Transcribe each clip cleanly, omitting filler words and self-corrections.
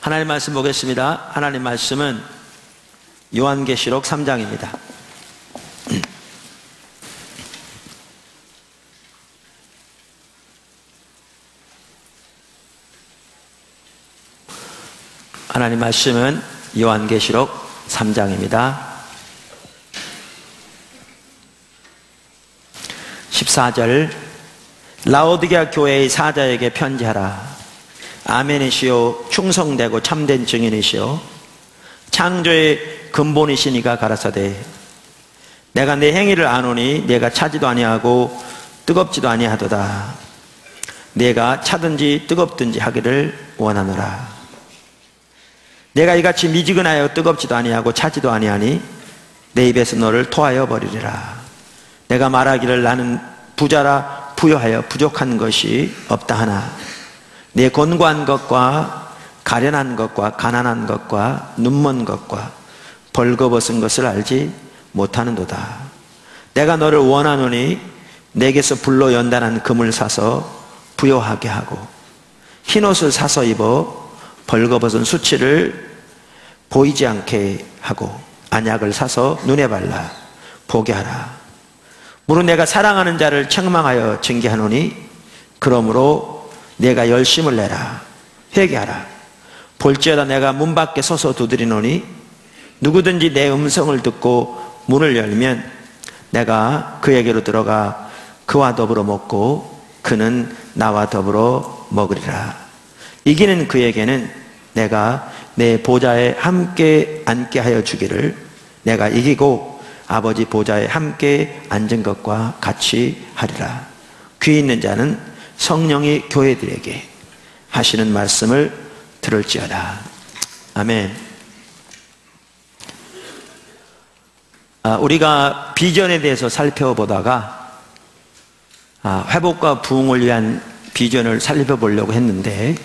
하나님 말씀 보겠습니다. 하나님 말씀은 요한계시록 3장입니다. 하나님 말씀은 요한계시록 3장입니다. 14절, 라오디게아 교회의 사자에게 편지하라. 아멘이시오, 충성되고 참된 증인이시오, 창조의 근본이시니가 가라사대, 내가 내 행위를 아노니 내가 차지도 아니하고 뜨겁지도 아니하도다. 내가 차든지 뜨겁든지 하기를 원하노라. 내가 이같이 미지근하여 뜨겁지도 아니하고 차지도 아니하니 내 입에서 너를 토하여 버리리라. 내가 말하기를 나는 부자라 부요하여 부족한 것이 없다 하나 내 곤고한 것과 가련한 것과 가난한 것과 눈먼 것과 벌거벗은 것을 알지 못하는도다. 내가 너를 원하노니 내게서 불로 연단한 금을 사서 부요하게 하고 흰옷을 사서 입어 벌거벗은 수치를 보이지 않게 하고 안약을 사서 눈에 발라 보게 하라. 무릇 내가 사랑하는 자를 책망하여 징계하노니 그러므로 내가 열심을 내라. 회개하라. 볼지어다 내가 문 밖에 서서 두드리노니 누구든지 내 음성을 듣고 문을 열면 내가 그에게로 들어가 그와 더불어 먹고 그는 나와 더불어 먹으리라. 이기는 그에게는 내가 내 보좌에 함께 앉게 하여 주기를, 내가 이기고 아버지 보좌에 함께 앉은 것과 같이 하리라. 귀 있는 자는 성령이 교회들에게 하시는 말씀을 들을지어다. 아멘. 우리가 비전에 대해서 살펴보다가 회복과 부흥을 위한 비전을 살펴보려고 했는데,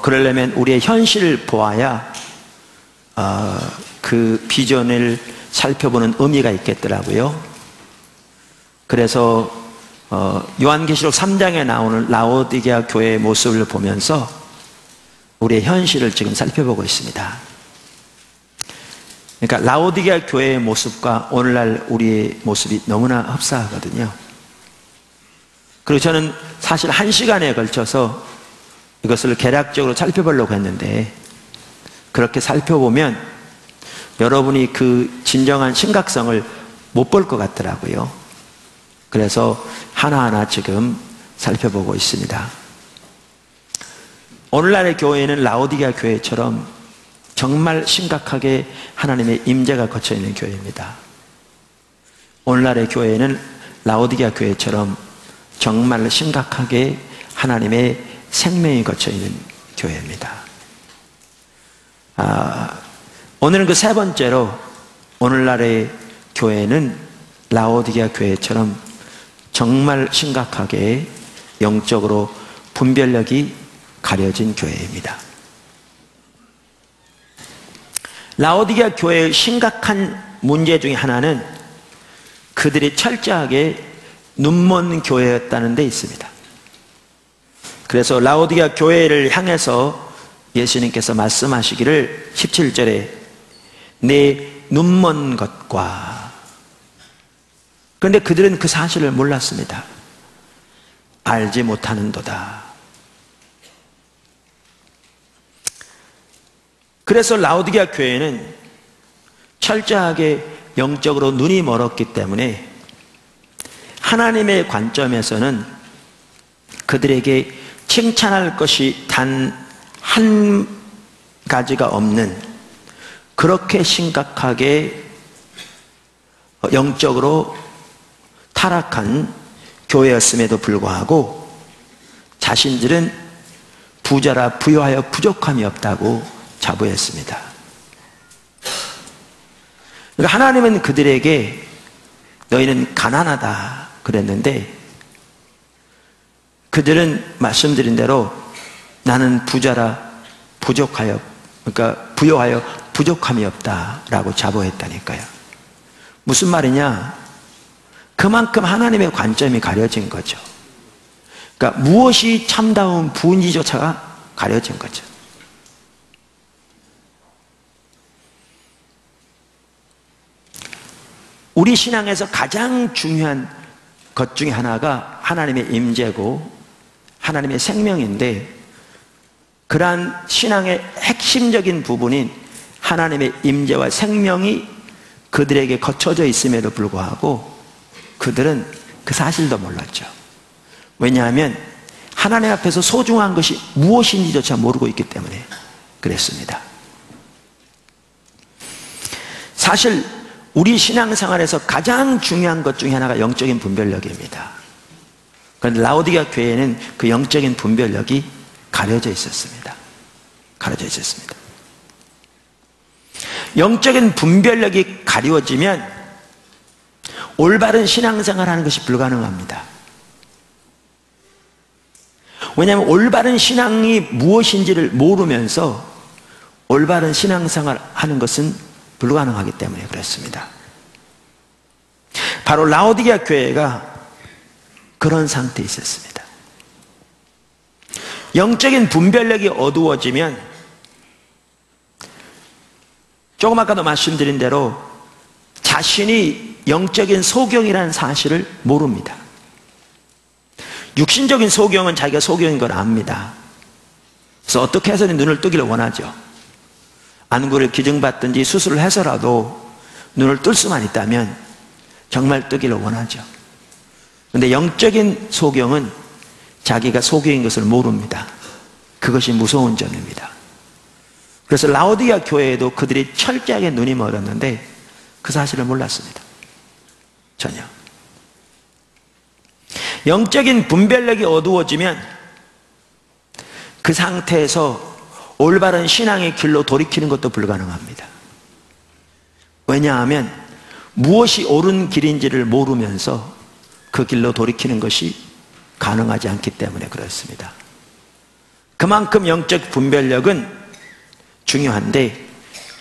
그러려면 우리의 현실을 보아야 그 비전을 살펴보는 의미가 있겠더라고요. 그래서 요한계시록 3장에 나오는 라오디게아 교회의 모습을 보면서 우리의 현실을 지금 살펴보고 있습니다. 그러니까 라오디게아 교회의 모습과 오늘날 우리의 모습이 너무나 흡사하거든요. 그리고 저는 사실 1시간에 걸쳐서 이것을 개략적으로 살펴보려고 했는데, 그렇게 살펴보면 여러분이 그 진정한 심각성을 못 볼 것 같더라고요. 그래서 하나하나 지금 살펴보고 있습니다. 오늘날의 교회는 라오디게아 교회처럼 정말 심각하게 하나님의 임재가 거쳐 있는 교회입니다. 오늘날의 교회는 라오디게아 교회처럼 정말 심각하게 하나님의 생명이 거쳐 있는 교회입니다. 오늘은 그 세 번째로, 오늘날의 교회는 라오디게아 교회처럼 정말 심각하게 영적으로 분별력이 가려진 교회입니다. 라오디게아 교회의 심각한 문제 중에 하나는 그들이 철저하게 눈먼 교회였다는 데 있습니다. 그래서 라오디게아 교회를 향해서 예수님께서 말씀하시기를 17절에 내 눈먼 것과, 그런데 그들은 그 사실을 몰랐습니다. 알지 못하는도다. 그래서 라오디게아 교회는 철저하게 영적으로 눈이 멀었기 때문에 하나님의 관점에서는 그들에게 칭찬할 것이 단 한 가지가 없는, 그렇게 심각하게 영적으로 타락한 교회였음에도 불구하고 자신들은 부자라 부요하여 부족함이 없다고 자부했습니다. 그러니까 하나님은 그들에게 너희는 가난하다 그랬는데, 그들은 말씀드린 대로 나는 부자라 부족하여, 그러니까 부요하여 부족함이 없다라고 자부했다니까요. 무슨 말이냐? 그만큼 하나님의 관점이 가려진 거죠. 그러니까 무엇이 참다운 부인지조차가 가려진 거죠. 우리 신앙에서 가장 중요한 것 중에 하나가 하나님의 임재고 하나님의 생명인데, 그러한 신앙의 핵심적인 부분인 하나님의 임재와 생명이 그들에게 거쳐져 있음에도 불구하고 그들은 그 사실도 몰랐죠. 왜냐하면 하나님 앞에서 소중한 것이 무엇인지조차 모르고 있기 때문에 그랬습니다. 사실 우리 신앙생활에서 가장 중요한 것 중에 하나가 영적인 분별력입니다. 그런데 라오디게아 교회에는 그 영적인 분별력이 가려져 있었습니다. 가려져 있었습니다. 영적인 분별력이 가려지면 올바른 신앙생활을 하는 것이 불가능합니다. 왜냐하면 올바른 신앙이 무엇인지를 모르면서 올바른 신앙생활을 하는 것은 불가능하기 때문에 그렇습니다. 바로 라오디게아 교회가 그런 상태에 있었습니다. 영적인 분별력이 어두워지면 조금 아까도 말씀드린 대로 자신이 영적인 소경이라는 사실을 모릅니다. 육신적인 소경은 자기가 소경인 걸 압니다. 그래서 어떻게 해서든 눈을 뜨기를 원하죠. 안구를 기증받든지 수술을 해서라도 눈을 뜰 수만 있다면 정말 뜨기를 원하죠. 그런데 영적인 소경은 자기가 소경인 것을 모릅니다. 그것이 무서운 점입니다. 그래서 라오디게아 교회에도 그들이 철저하게 눈이 멀었는데 그 사실을 몰랐습니다. 전혀. 영적인 분별력이 어두워지면 그 상태에서 올바른 신앙의 길로 돌이키는 것도 불가능합니다. 왜냐하면 무엇이 옳은 길인지를 모르면서 그 길로 돌이키는 것이 가능하지 않기 때문에 그렇습니다. 그만큼 영적 분별력은 중요한데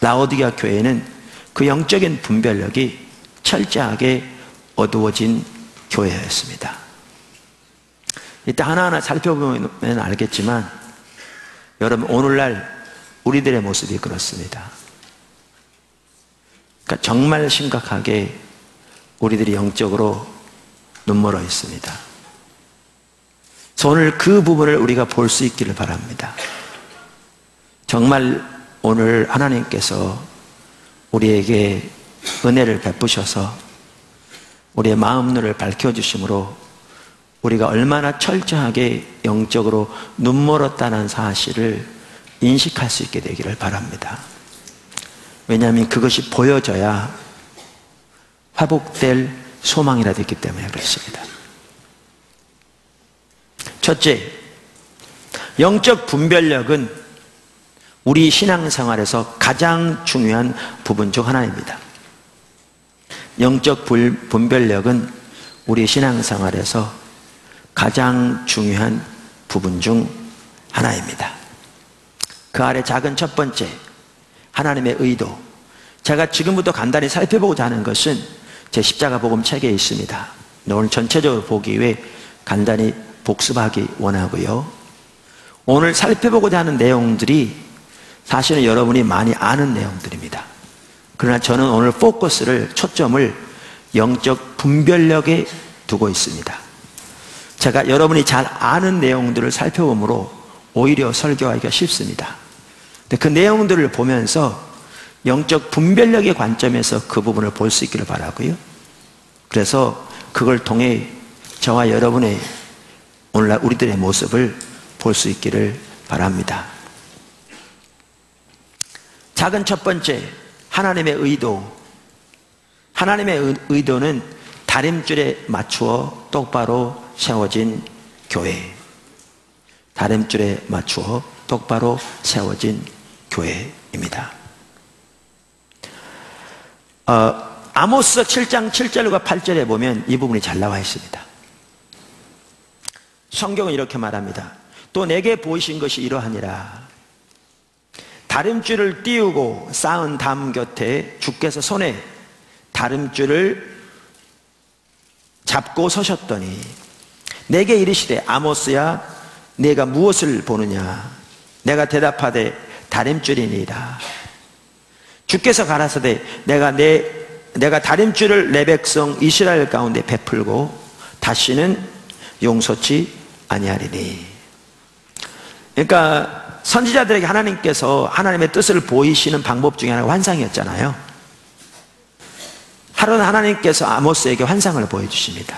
라오디게아 교회는 그 영적인 분별력이 철저하게 어두워진 교회였습니다. 이따 하나하나 살펴보면 알겠지만 여러분, 오늘날 우리들의 모습이 그렇습니다. 그러니까 정말 심각하게 우리들이 영적으로 눈멀어 있습니다. 그래서 오늘 그 부분을 우리가 볼 수 있기를 바랍니다. 정말 오늘 하나님께서 우리에게 은혜를 베푸셔서 우리의 마음 눈을 밝혀주심으로 우리가 얼마나 철저하게 영적으로 눈멀었다는 사실을 인식할 수 있게 되기를 바랍니다. 왜냐하면 그것이 보여져야 회복될 소망이라도 있기 때문에 그렇습니다. 첫째, 영적 분별력은 우리 신앙생활에서 가장 중요한 부분 중 하나입니다. 영적 분별력은 우리 신앙생활에서 가장 중요한 부분 중 하나입니다. 그 아래 작은 첫 번째, 하나님의 의도. 제가 지금부터 간단히 살펴보고자 하는 것은 제 십자가 복음 책에 있습니다. 오늘 전체적으로 보기 위해 간단히 복습하기 원하고요. 오늘 살펴보고자 하는 내용들이 사실은 여러분이 많이 아는 내용들입니다. 그러나 저는 오늘 포커스를, 초점을 영적 분별력에 두고 있습니다. 제가 여러분이 잘 아는 내용들을 살펴보므로 오히려 설교하기가 쉽습니다. 근데 그 내용들을 보면서 영적 분별력의 관점에서 그 부분을 볼 수 있기를 바라고요. 그래서 그걸 통해 저와 여러분의 오늘날 우리들의 모습을 볼 수 있기를 바랍니다. 작은 첫 번째, 하나님의 의도. 하나님의 의도는 다림줄에 맞추어 똑바로 세워진 교회. 다림줄에 맞추어 똑바로 세워진 교회입니다. 아모스 7장 7절과 8절에 보면 이 부분이 잘 나와 있습니다. 성경은 이렇게 말합니다. 또 내게 보이신 것이 이러하니라. 다림줄을 띄우고 쌓은 담 곁에 주께서 손에 다림줄을 잡고 서셨더니 내게 이르시되 아모스야 네가 무엇을 보느냐. 내가 대답하되 다림줄이니이다. 주께서 가라사대 내가 내 내가 다림줄을 내 백성 이스라엘 가운데 베풀고 다시는 용서치 아니하리니. 그러니까 선지자들에게 하나님께서 하나님의 뜻을 보이시는 방법 중에 하나가 환상이었잖아요. 하루는 하나님께서 아모스에게 환상을 보여주십니다.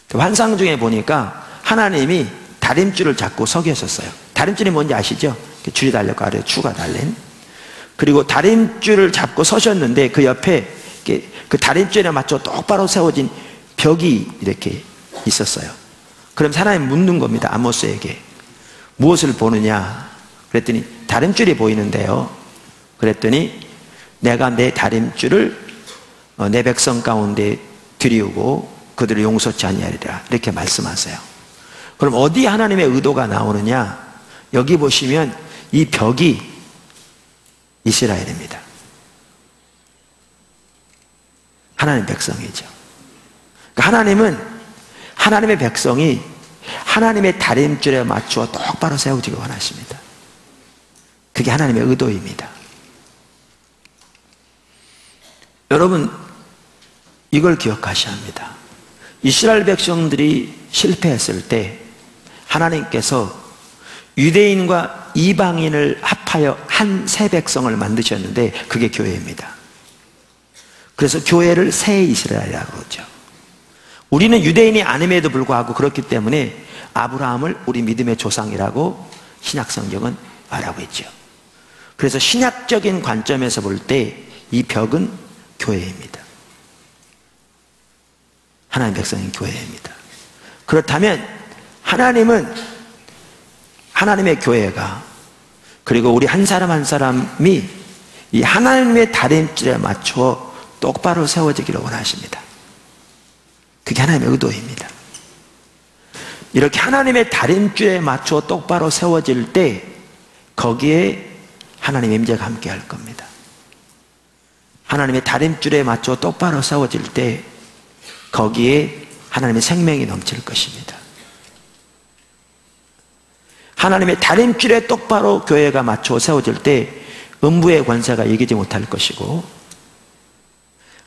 그 환상 중에 보니까 하나님이 다림줄을 잡고 서 계셨어요. 다림줄이 뭔지 아시죠? 줄이 달렸고 아래에 추가 달린. 그리고 다림줄을 잡고 서셨는데 그 옆에 그 다림줄에 맞춰 똑바로 세워진 벽이 이렇게 있었어요. 그럼 하나님 묻는 겁니다. 아모스에게. 무엇을 보느냐? 그랬더니 다림줄이 보이는데요. 그랬더니 내가 내 다림줄을 내 백성 가운데 들이우고 그들을 용서치 아니하리라. 이렇게 말씀하세요. 그럼 어디 하나님의 의도가 나오느냐? 여기 보시면 이 벽이 이스라엘입니다. 하나님 백성이죠. 그러니까 하나님은 하나님의 백성이 하나님의 다림줄에 맞추어 똑바로 세워지길 원하십니다. 그게 하나님의 의도입니다. 여러분, 이걸 기억하셔야 합니다. 이스라엘 백성들이 실패했을 때 하나님께서 유대인과 이방인을 합하여 한 새 백성을 만드셨는데 그게 교회입니다. 그래서 교회를 새 이스라엘이라고 그러죠. 우리는 유대인이 아님에도 불구하고 그렇기 때문에 아브라함을 우리 믿음의 조상이라고 신약 성경은 말하고 있죠. 그래서 신약적인 관점에서 볼 때 이 벽은 교회입니다. 하나님 백성인 교회입니다. 그렇다면 하나님은 하나님의 교회가 그리고 우리 한 사람 한 사람이 이 하나님의 다림줄에 맞춰 똑바로 세워지기를 원하십니다. 그게 하나님의 의도입니다. 이렇게 하나님의 다림줄에 맞춰 똑바로 세워질 때 거기에 하나님의 임재가 함께 할 겁니다. 하나님의 다림줄에 맞춰 똑바로 세워질 때 거기에 하나님의 생명이 넘칠 것입니다. 하나님의 다림줄에 똑바로 교회가 맞춰 세워질 때 음부의 권세가 이기지 못할 것이고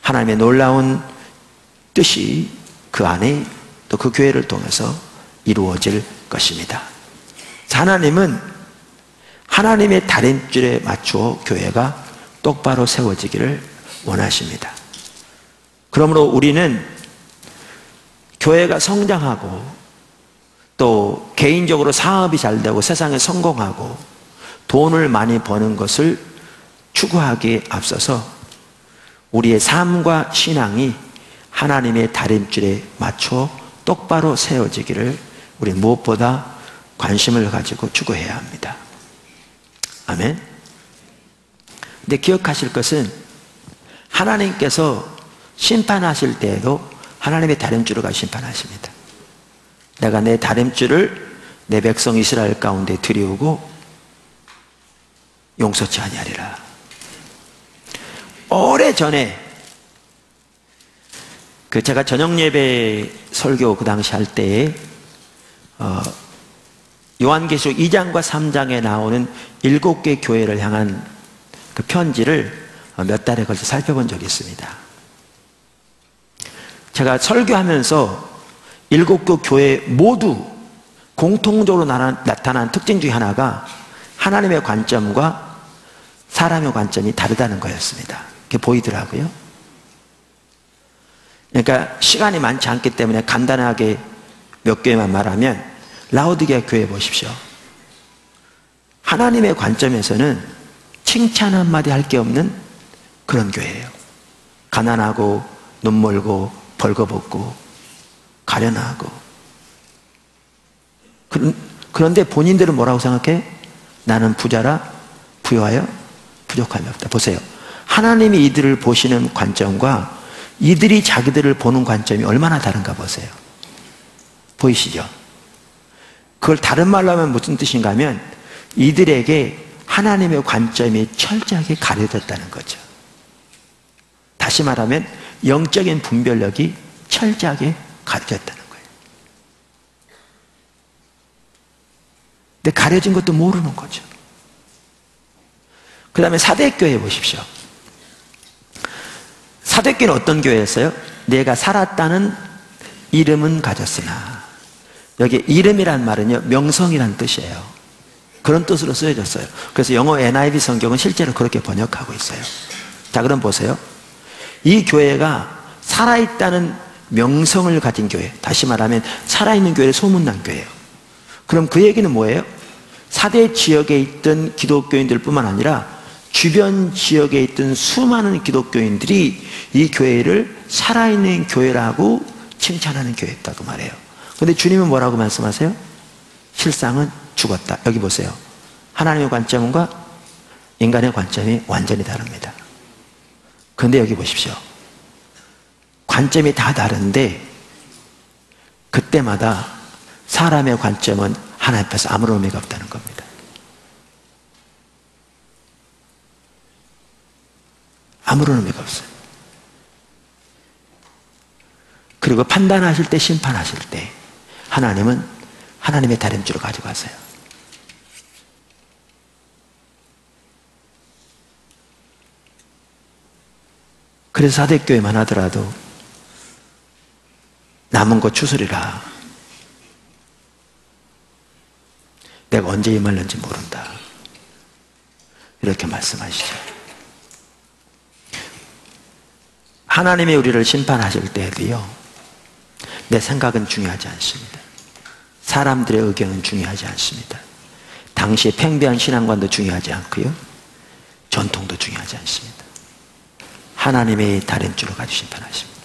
하나님의 놀라운 뜻이 그 안에 또 그 교회를 통해서 이루어질 것입니다. 하나님은 하나님의 다림줄에 맞추어 교회가 똑바로 세워지기를 원하십니다. 그러므로 우리는 교회가 성장하고 또 개인적으로 사업이 잘 되고 세상에 성공하고 돈을 많이 버는 것을 추구하기에 앞서서 우리의 삶과 신앙이 하나님의 다림줄에 맞춰 똑바로 세워지기를 우리 무엇보다 관심을 가지고 추구해야 합니다. 아멘. 근데 기억하실 것은 하나님께서 심판하실 때에도 하나님의 다림줄을 가지고 심판하십니다. 내가 내 다림줄을 내 백성 이스라엘 가운데 들이우고 용서치 아니하리라. 오래전에 제가 저녁 예배 설교 그 당시 할 때에 요한계시록 2장과 3장에 나오는 7개 교회를 향한 그 편지를 몇 달에 걸쳐 살펴본 적이 있습니다. 제가 설교하면서 7개 교회 모두 공통적으로 나타난 특징 중에 하나가 하나님의 관점과 사람의 관점이 다르다는 거였습니다. 그게 보이더라고요. 그러니까 시간이 많지 않기 때문에 간단하게 몇 교회만 말하면 라오디게아 교회 보십시오. 하나님의 관점에서는 칭찬 한마디 할 게 없는 그런 교회예요. 가난하고 눈멀고 벌거벗고 가련하고. 그런데 본인들은 뭐라고 생각해? 나는 부자라 부유하여 부족함이 없다. 보세요. 하나님이 이들을 보시는 관점과 이들이 자기들을 보는 관점이 얼마나 다른가 보세요. 보이시죠? 그걸 다른 말로 하면 무슨 뜻인가 하면 이들에게 하나님의 관점이 철저하게 가려졌다는 거죠. 다시 말하면 영적인 분별력이 철저하게 가려졌다는 거예요. 근데 가려진 것도 모르는 거죠. 그 다음에 사대교회 보십시오. 사도교회는 어떤 교회였어요? 내가 살았다는 이름은 가졌으나, 여기 이름이란 말은요, 명성이란 뜻이에요. 그런 뜻으로 쓰여졌어요. 그래서 영어 NIV 성경은 실제로 그렇게 번역하고 있어요. 자, 그럼 보세요. 이 교회가 살아있다는 명성을 가진 교회, 다시 말하면 살아있는 교회를 소문난 교회예요. 그럼 그 얘기는 뭐예요? 사대 지역에 있던 기독교인들 뿐만 아니라 주변 지역에 있던 수많은 기독교인들이 이 교회를 살아있는 교회라고 칭찬하는 교회였다고 말해요. 그런데 주님은 뭐라고 말씀하세요? 실상은 죽었다. 여기 보세요. 하나님의 관점과 인간의 관점이 완전히 다릅니다. 그런데 여기 보십시오. 관점이 다 다른데 그때마다 사람의 관점은 하나님 앞에서 아무런 의미가 없다는 겁니다. 아무런 의미가 없어요. 그리고 판단하실 때, 심판하실 때 하나님은 하나님의 다림줄을 가지고 가세요. 그래서 사대교회만 하더라도 남은 거 추스리라. 내가 언제 임할는지 모른다. 이렇게 말씀하시죠. 하나님이 우리를 심판하실 때에도요, 내 생각은 중요하지 않습니다. 사람들의 의견은 중요하지 않습니다. 당시의 팽배한 신앙관도 중요하지 않고요, 전통도 중요하지 않습니다. 하나님의 다림줄을 가지고 심판하십니다.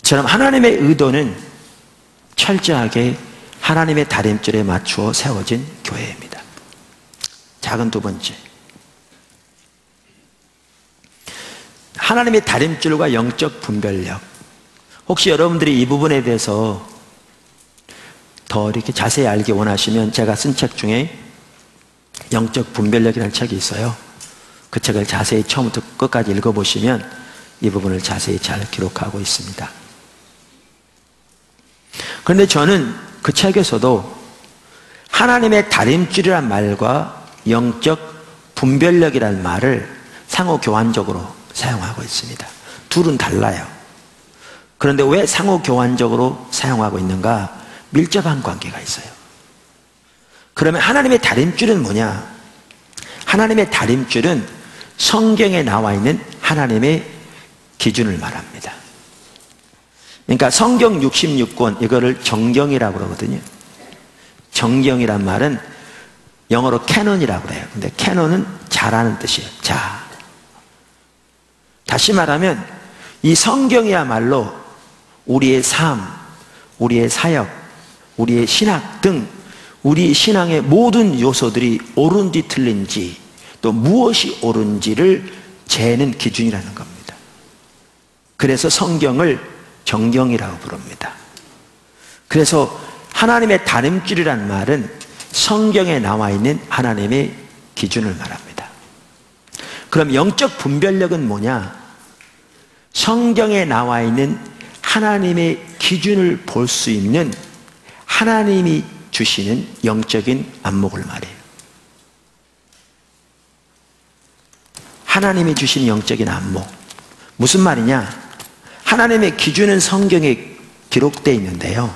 저는 하나님의 의도는 철저하게 하나님의 다림줄에 맞추어 세워진 교회입니다. 작은 두 번째, 하나님의 다림줄과 영적 분별력. 혹시 여러분들이 이 부분에 대해서 더 이렇게 자세히 알기 원하시면 제가 쓴 책 중에 영적 분별력이라는 책이 있어요. 그 책을 자세히 처음부터 끝까지 읽어보시면 이 부분을 자세히 잘 기록하고 있습니다. 그런데 저는 그 책에서도 하나님의 다림줄이란 말과 영적 분별력이란 말을 상호 교환적으로 사용하고 있습니다. 둘은 달라요. 그런데 왜 상호 교환적으로 사용하고 있는가? 밀접한 관계가 있어요. 그러면 하나님의 다림줄은 뭐냐? 하나님의 다림줄은 성경에 나와 있는 하나님의 기준을 말합니다. 그러니까 성경 66권, 이거를 정경이라고 그러거든요. 정경이란 말은 영어로 캐논이라고 그래요. 근데 캐논은 자라는 뜻이에요. 자. 다시 말하면 이 성경이야말로 우리의 삶, 우리의 사역, 우리의 신학 등 우리 신앙의 모든 요소들이 옳은지 틀린지 또 무엇이 옳은지를 재는 기준이라는 겁니다. 그래서 성경을 정경이라고 부릅니다. 그래서 하나님의 다림줄이란 말은 성경에 나와 있는 하나님의 기준을 말합니다. 그럼 영적 분별력은 뭐냐? 성경에 나와 있는 하나님의 기준을 볼 수 있는 하나님이 주시는 영적인 안목을 말해요. 하나님이 주신 영적인 안목. 무슨 말이냐? 하나님의 기준은 성경에 기록되어 있는데요,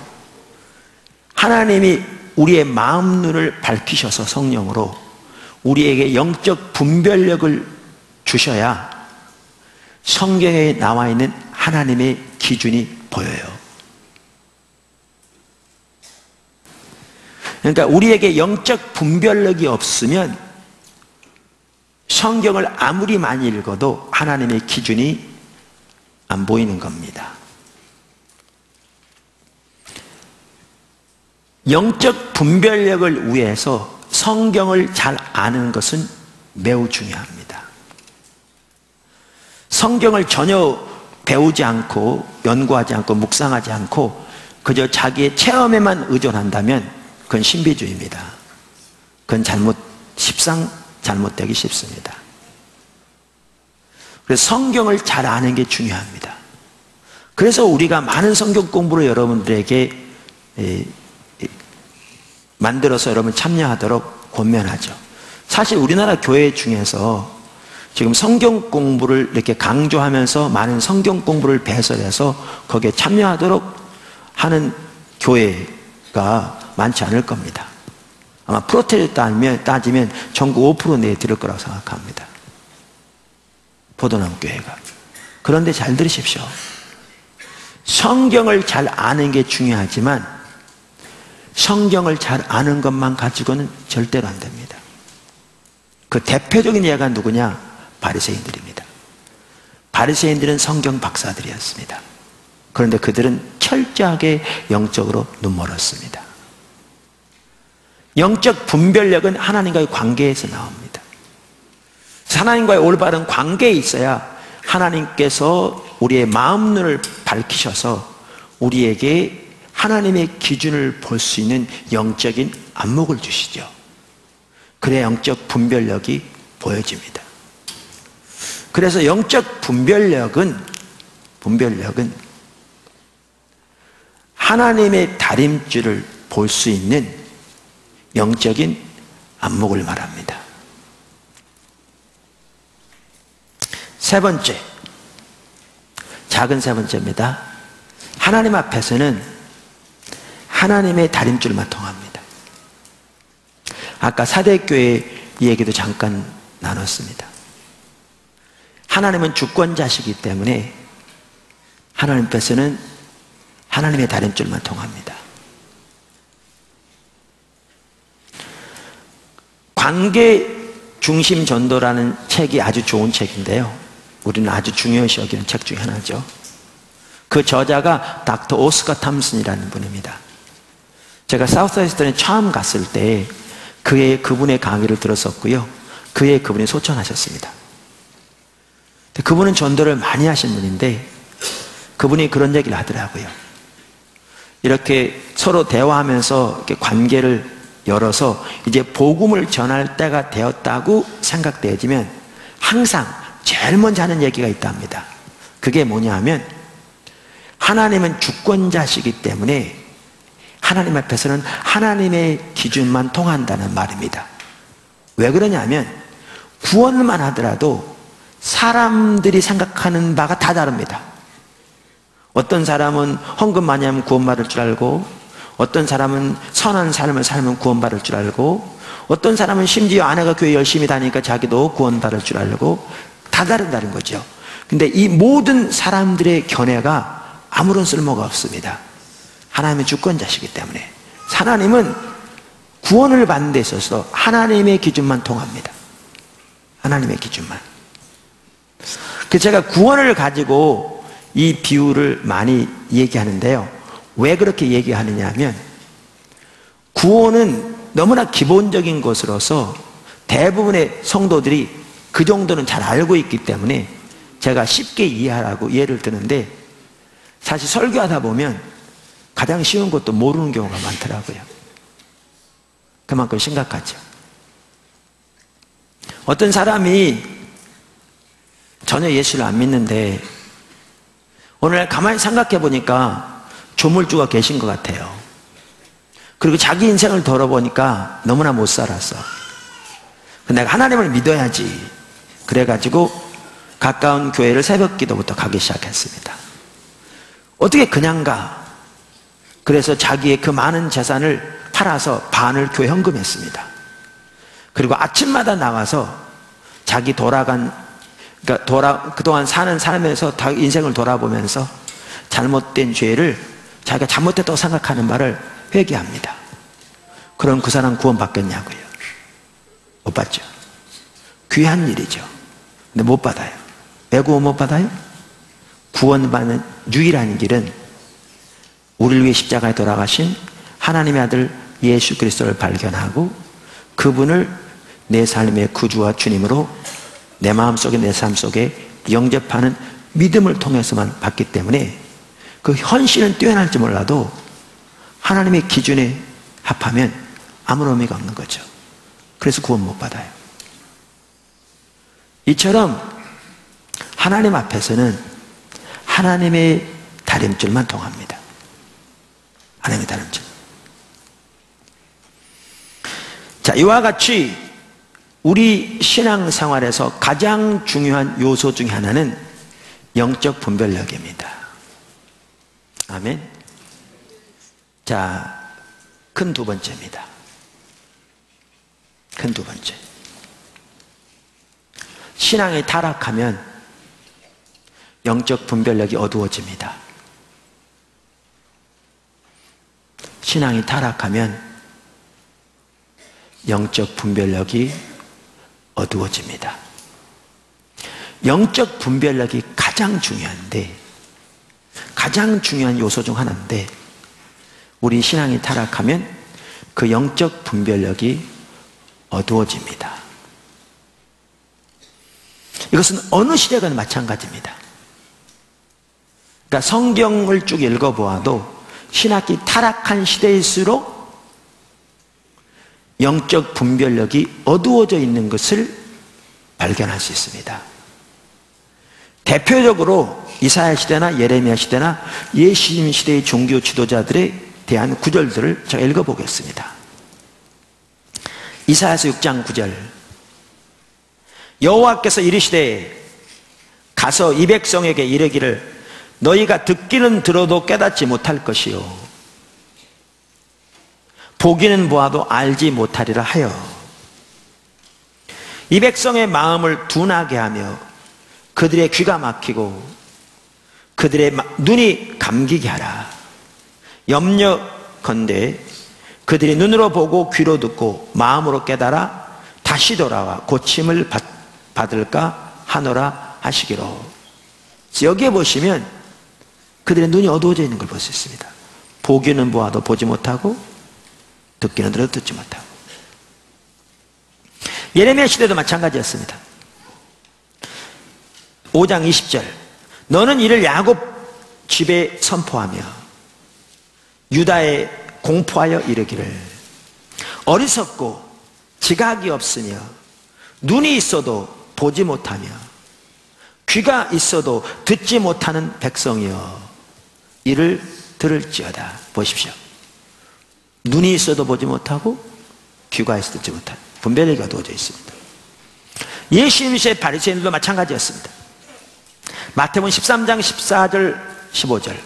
하나님이 우리의 마음 눈을 밝히셔서 성령으로 우리에게 영적 분별력을 주셔야 성경에 나와 있는 하나님의 기준이 보여요. 그러니까 우리에게 영적 분별력이 없으면 성경을 아무리 많이 읽어도 하나님의 기준이 안 보이는 겁니다. 영적 분별력을 위해서 성경을 잘 아는 것은 매우 중요합니다. 성경을 전혀 배우지 않고 연구하지 않고 묵상하지 않고 그저 자기의 체험에만 의존한다면 그건 신비주의입니다. 그건 십상 잘못되기 쉽습니다. 그래서 성경을 잘 아는 게 중요합니다. 그래서 우리가 많은 성경 공부를 여러분들에게 만들어서 여러분 참여하도록 권면하죠. 사실 우리나라 교회 중에서 지금 성경 공부를 이렇게 강조하면서 많은 성경 공부를 배설해서 거기에 참여하도록 하는 교회가 많지 않을 겁니다. 아마 프로테스탄트 따지면 전국 5% 내에 들을 거라고 생각합니다. 포도나무 교회가. 그런데 잘 들으십시오. 성경을 잘 아는 게 중요하지만 성경을 잘 아는 것만 가지고는 절대로 안 됩니다. 그 대표적인 예가 누구냐? 바리새인들입니다. 바리새인들은 성경 박사들이었습니다. 그런데 그들은 철저하게 영적으로 눈멀었습니다. 영적 분별력은 하나님과의 관계에서 나옵니다. 하나님과의 올바른 관계에 있어야 하나님께서 우리의 마음 눈을 밝히셔서 우리에게 하나님의 기준을 볼 수 있는 영적인 안목을 주시죠. 그래야 영적 분별력이 보여집니다. 그래서 영적 분별력은 하나님의 다림줄을 볼 수 있는 영적인 안목을 말합니다. 세 번째, 작은 세 번째입니다. 하나님 앞에서는 하나님의 다림줄만 통합니다. 아까 사대교회 얘기도 잠깐 나눴습니다. 하나님은 주권자시기 때문에 하나님 앞에서는 하나님의 다림줄만 통합니다. 관계 중심 전도라는 책이 아주 좋은 책인데요. 우리는 아주 중요시 여기는 책 중에 하나죠. 그 저자가 닥터 오스카 탐슨이라는 분입니다. 제가 사우스웨스턴에 처음 갔을 때 그분의 강의를 들었었고요. 그분이 소천하셨습니다. 그분은 전도를 많이 하신 분인데 그분이 그런 얘기를 하더라고요. 이렇게 서로 대화하면서 이렇게 관계를 열어서 이제 복음을 전할 때가 되었다고 생각되어지면 항상 제일 먼저 하는 얘기가 있답니다. 그게 뭐냐 하면 하나님은 주권자시기 때문에 하나님 앞에서는 하나님의 기준만 통한다는 말입니다. 왜 그러냐면 구원만 하더라도 사람들이 생각하는 바가 다 다릅니다. 어떤 사람은 헌금 많이 하면 구원받을 줄 알고, 어떤 사람은 선한 삶을 살면 구원받을 줄 알고, 어떤 사람은 심지어 아내가 교회 열심히 다니니까 자기도 구원받을 줄 알고, 다 다른 거죠. 근데 이 모든 사람들의 견해가 아무런 쓸모가 없습니다. 하나님은 주권자시기 때문에. 하나님은 구원을 받는 데 있어서 하나님의 기준만 통합니다. 하나님의 기준만. 그래서 제가 구원을 가지고 이 비유를 많이 얘기하는데요. 왜 그렇게 얘기하느냐 하면 구원은 너무나 기본적인 것으로서 대부분의 성도들이 그 정도는 잘 알고 있기 때문에 제가 쉽게 이해하라고 예를 드는데, 사실 설교하다 보면 가장 쉬운 것도 모르는 경우가 많더라고요. 그만큼 심각하죠. 어떤 사람이 전혀 예수를 안 믿는데 오늘 가만히 생각해 보니까 조물주가 계신 것 같아요. 그리고 자기 인생을 돌아보니까 너무나 못 살았어. 내가 하나님을 믿어야지. 그래가지고 가까운 교회를 새벽 기도부터 가기 시작했습니다. 어떻게 그냥 가? 그래서 자기의 그 많은 재산을 팔아서 반을 교회 헌금했습니다. 그리고 아침마다 나와서 자기 그동안 사는 삶에서 인생을 돌아보면서 잘못된 죄를 자기가 잘못됐다고 생각하는 말을 회개합니다. 그럼 그 사람 구원받겠냐고요? 못 받죠. 귀한 일이죠. 근데 못 받아요. 왜 구원 못 받아요? 구원받는 유일한 길은 우리를 위해 십자가에 돌아가신 하나님의 아들 예수 그리스도를 발견하고 그분을 내 삶의 구주와 주님으로 내 마음속에 내 삶 속에 영접하는 믿음을 통해서만 받기 때문에 그 헌신은 뛰어날지 몰라도 하나님의 기준에 합하면 아무런 의미가 없는 거죠. 그래서 구원 못 받아요. 이처럼 하나님 앞에서는 하나님의 다림줄만 통합니다. 하나님의 다림줄. 자, 이와 같이 우리 신앙생활에서 가장 중요한 요소 중에 하나는 영적 분별력입니다. 아멘. 자, 큰 두 번째입니다. 큰 두 번째. 신앙이 타락하면 영적 분별력이 어두워집니다. 신앙이 타락하면 영적 분별력이 어두워집니다. 영적 분별력이 가장 중요한데, 가장 중요한 요소 중 하나인데, 우리 신앙이 타락하면 그 영적 분별력이 어두워집니다. 이것은 어느 시대건 마찬가지입니다. 그러니까 성경을 쭉 읽어보아도 신학이 타락한 시대일수록 영적 분별력이 어두워져 있는 것을 발견할 수 있습니다. 대표적으로 이사야 시대나 예레미야 시대나 예수님 시대의 종교 지도자들에 대한 구절들을 제가 읽어보겠습니다. 이사야서 6장 9절. 여호와께서 이르시되 가서 이 백성에게 이르기를 너희가 듣기는 들어도 깨닫지 못할 것이요 보기는 보아도 알지 못하리라 하여 이 백성의 마음을 둔하게 하며 그들의 귀가 막히고 그들의 눈이 감기게 하라. 염려컨대 그들이 눈으로 보고 귀로 듣고 마음으로 깨달아 다시 돌아와 고침을 받을까 하노라 하시기로. 여기에 보시면 그들의 눈이 어두워져 있는 걸 볼 수 있습니다. 보기는 보아도 보지 못하고 듣기는 들어도 듣지 못하고. 예레미야 시대도 마찬가지였습니다. 5장 20절. 너는 이를 야곱 집에 선포하며 유다에 공포하여 이르기를 어리석고 지각이 없으며 눈이 있어도 보지 못하며 귀가 있어도 듣지 못하는 백성이여 이를 들을지어다. 보십시오. 눈이 있어도 보지 못하고 귀가 있어도 듣지 못하는 분별력이 어두워져 있습니다. 예수님 시대 바리새인들도 마찬가지였습니다. 마태복음 13장 14절 15절.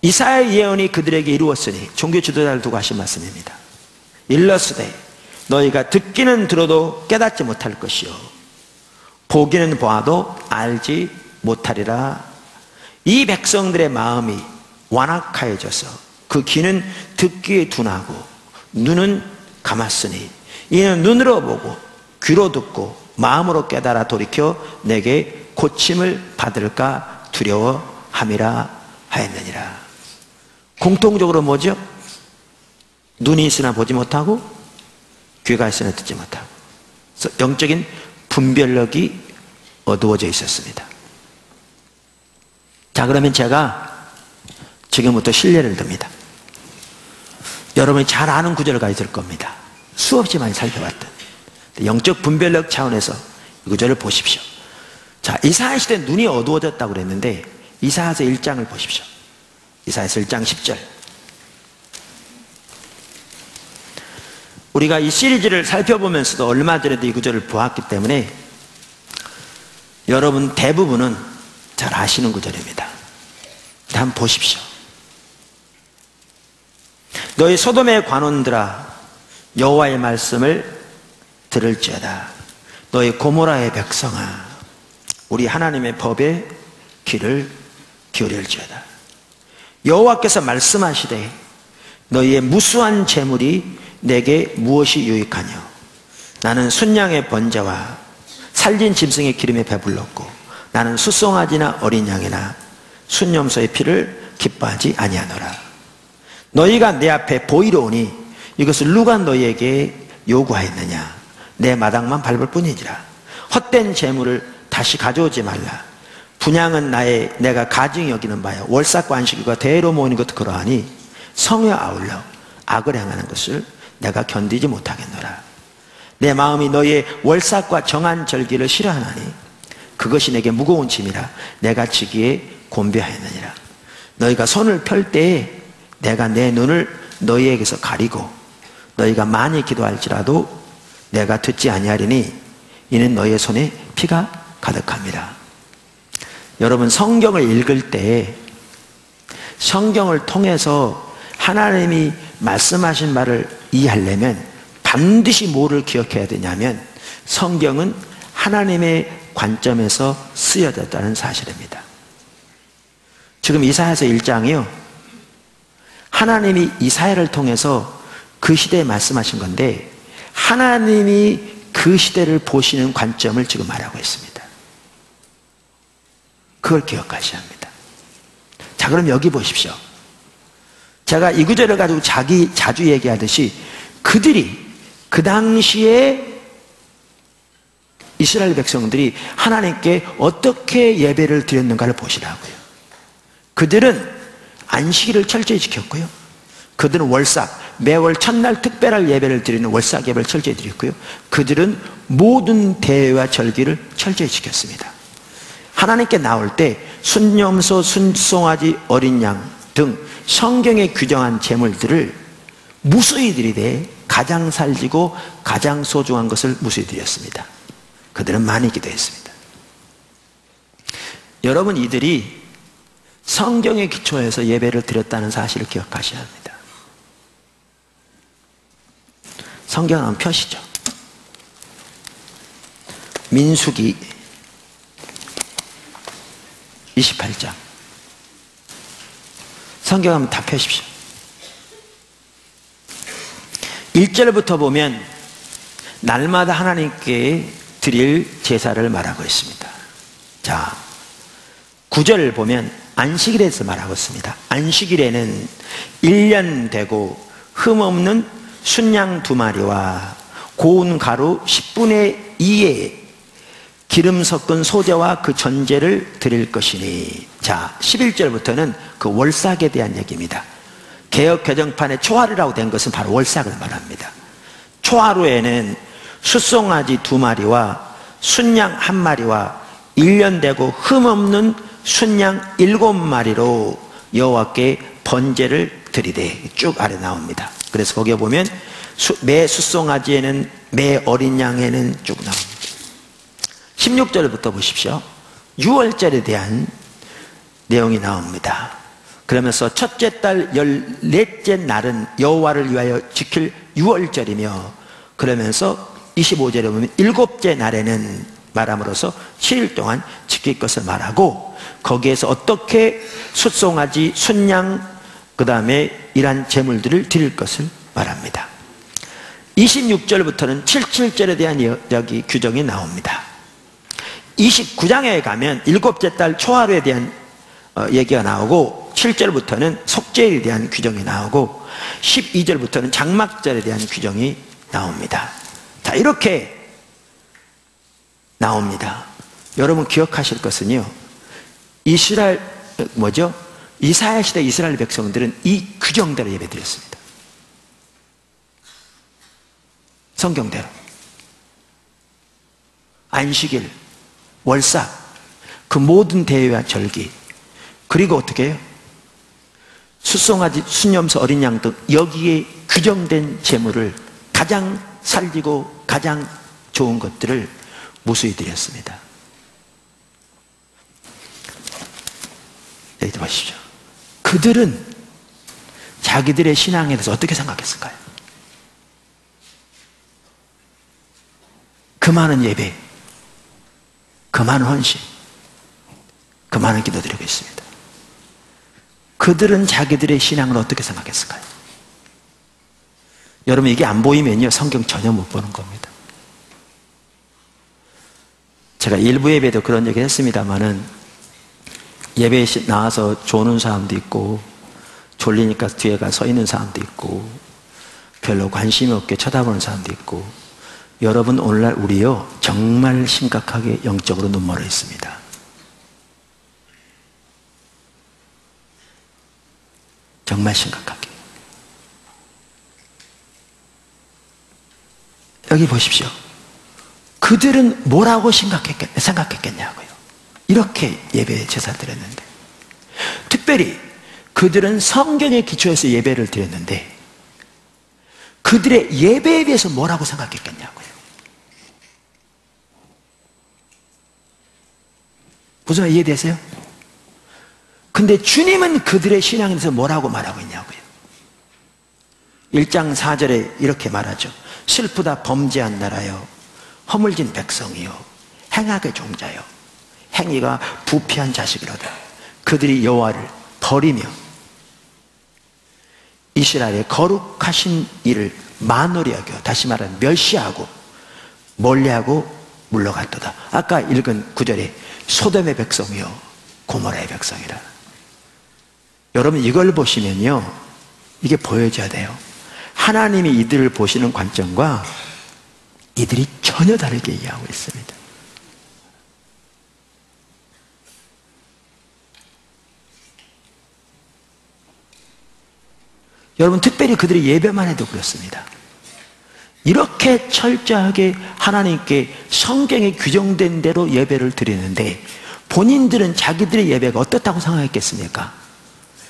이사야의 예언이 그들에게 이루었으니 종교 지도자를 두고 하신 말씀입니다. 일러스되 너희가 듣기는 들어도 깨닫지 못할 것이요 보기는 보아도 알지 못하리라. 이 백성들의 마음이 완악하여져서 그 귀는 듣기에 둔하고 눈은 감았으니 이는 눈으로 보고 귀로 듣고 마음으로 깨달아 돌이켜 내게 고침을 받을까 두려워함이라 하였느니라. 공통적으로 뭐죠? 눈이 있으나 보지 못하고 귀가 있으나 듣지 못하고. 그래서 영적인 분별력이 어두워져 있었습니다. 자, 그러면 제가 지금부터 실례를 듭니다. 여러분이 잘 아는 구절가 있을 겁니다. 수없이 많이 살펴봤던 영적 분별력 차원에서 이 구절을 보십시오. 자, 이사야 시대 눈이 어두워졌다고 그랬는데 이사야서 1장을 보십시오. 이사야서 1장 10절. 우리가 이 시리즈를 살펴보면서도 얼마 전에도 이 구절을 보았기 때문에 여러분 대부분은 잘 아시는 구절입니다. 한번 보십시오. 너희 소돔의 관원들아 여호와의 말씀을 들을지어다. 너희 고모라의 백성아 우리 하나님의 법에 귀를 기울일지어다. 여호와께서 말씀하시되 너희의 무수한 재물이 내게 무엇이 유익하뇨. 나는 순양의 번제와 살진 짐승의 기름에 배불렀고 나는 수송아지나 어린 양이나 순염소의 피를 기뻐하지 아니하노라. 너희가 내 앞에 보이러 오니 이것을 누가 너희에게 요구하였느냐. 내 마당만 밟을 뿐이니라. 헛된 재물을 다시 가져오지 말라. 분향은 내가 가증히 여기는 바요 월삭과 안식일과 대로 모이는 것도 그러하니 성에 아울러 악을 행하는 것을 내가 견디지 못하겠노라. 내 마음이 너희의 월삭과 정한 절기를 싫어하나니 그것이 내게 무거운 짐이라 내가 지기에 곤배하였느니라. 너희가 손을 펼 때에 내가 내 눈을 너희에게서 가리고 너희가 많이 기도할지라도 내가 듣지 아니하리니 이는 너의 손에 피가 가득함이라. 여러분, 성경을 읽을 때 성경을 통해서 하나님이 말씀하신 말을 이해하려면 반드시 뭐를 기억해야 되냐면 성경은 하나님의 관점에서 쓰여졌다는 사실입니다. 지금 이사야서 1장이요, 하나님이 이사야를 통해서 그 시대에 말씀하신 건데 하나님이 그 시대를 보시는 관점을 지금 말하고 있습니다. 그걸 기억하셔야 합니다. 자, 그럼 여기 보십시오. 제가 이 구절을 가지고 자주 얘기하듯이 그들이 그 당시에 이스라엘 백성들이 하나님께 어떻게 예배를 드렸는가를 보시라고요. 그들은 안식일을 철저히 지켰고요, 그들은 월삭, 매월 첫날 특별할 예배를 드리는 월삭 예배를 철저히 드렸고요, 그들은 모든 대회와 절기를 철저히 지켰습니다. 하나님께 나올 때 순염소, 순송아지, 어린 양 등 성경에 규정한 제물들을 무수히 드리되 가장 살지고 가장 소중한 것을 무수히 드렸습니다. 그들은 많이 기도했습니다. 여러분, 이들이 성경에 기초해서 예배를 드렸다는 사실을 기억하셔야 합니다. 성경은 한번 펴시죠. 민수기 28장. 성경 한번 다 펴십시오. 1절부터 보면 날마다 하나님께 드릴 제사를 말하고 있습니다. 자, 9절을 보면 안식일에서 말하고 있습니다. 안식일에는 1년 되고 흠없는 순양 2마리와 고운 가루 10분의 2의 기름 섞은 소재와 그 전제를 드릴 것이니. 자, 11절부터는 그 월삭에 대한 얘기입니다. 개역 개정판에 초하루라고 된 것은 바로 월삭을 말합니다. 초하루에는 숫송아지 2마리와 순양 1마리와 1년 되고 흠없는 순양 7마리로 여호와께 번제를 드리되, 쭉 아래 나옵니다. 그래서 거기에 보면 매 숫송아지에는, 매 어린 양에는 쭉 나옵니다. 16절부터 보십시오. 유월절에 대한 내용이 나옵니다. 그러면서 첫째 달 14째 날은 여호와를 위하여 지킬 유월절이며, 그러면서 25절에 보면 7째 날에는 말함으로써 7일 동안 지킬 것을 말하고, 거기에서 어떻게 숫송아지, 순양, 그 다음에 이러한 제물들을 드릴 것을 말합니다. 26절부터는 77절에 대한 여기 규정이 나옵니다. 29장에 가면 7째 달 초하루에 대한 얘기가 나오고, 7절부터는 속죄일에 대한 규정이 나오고, 12절부터는 장막절에 대한 규정이 나옵니다. 자, 이렇게 나옵니다. 여러분 기억하실 것은요, 이사야 시대 이스라엘 백성들은 이 규정대로 예배드렸습니다. 성경대로. 안식일, 월삭, 그 모든 대회와 절기, 그리고 어떻게 해요? 숫송아지, 순염소, 어린 양 등 여기에 규정된 제물을 가장 살리고 가장 좋은 것들을 무수히 드렸습니다. 여기 보십시오. 그들은 자기들의 신앙에 대해서 어떻게 생각했을까요? 그 많은 예배, 그 많은 헌신, 그 많은 기도 드리고 있습니다. 그들은 자기들의 신앙을 어떻게 생각했을까요? 여러분, 이게 안 보이면요, 성경 전혀 못 보는 겁니다. 제가 일부 예배도 그런 얘기 했습니다만은, 예배에 나와서 조는 사람도 있고, 졸리니까 뒤에 가 서 있는 사람도 있고, 별로 관심이 없게 쳐다보는 사람도 있고, 여러분, 오늘날 우리요, 정말 심각하게 영적으로 눈멀어 있습니다. 정말 심각하게. 여기 보십시오. 그들은 뭐라고 생각했겠냐고요. 이렇게 예배 제사 드렸는데, 특별히 그들은 성경에 기초해서 예배를 드렸는데, 그들의 예배에 대해서 뭐라고 생각했겠냐고요. 무슨 말 이해되세요? 근데 주님은 그들의 신앙에 대해서 뭐라고 말하고 있냐고요. 1장 4절에 이렇게 말하죠. 슬프다 범죄한 나라여, 허물진 백성이요, 행악의 종자요, 행위가 부패한 자식이로다. 그들이 여호와를 버리며 이스라엘의 거룩하신 이를 만홀히 여겨, 다시 말하면 멸시하고 멀리하고 물러갔도다. 아까 읽은 9절에 소돔의 백성이요 고모라의 백성이라. 여러분 이걸 보시면요, 이게 보여져야 돼요. 하나님이 이들을 보시는 관점과 이들이 전혀 다르게 이해하고 있습니다. 여러분 특별히 그들의 예배만 해도 그렇습니다. 이렇게 철저하게 하나님께 성경에 규정된 대로 예배를 드리는데 본인들은 자기들의 예배가 어떻다고 생각했겠습니까?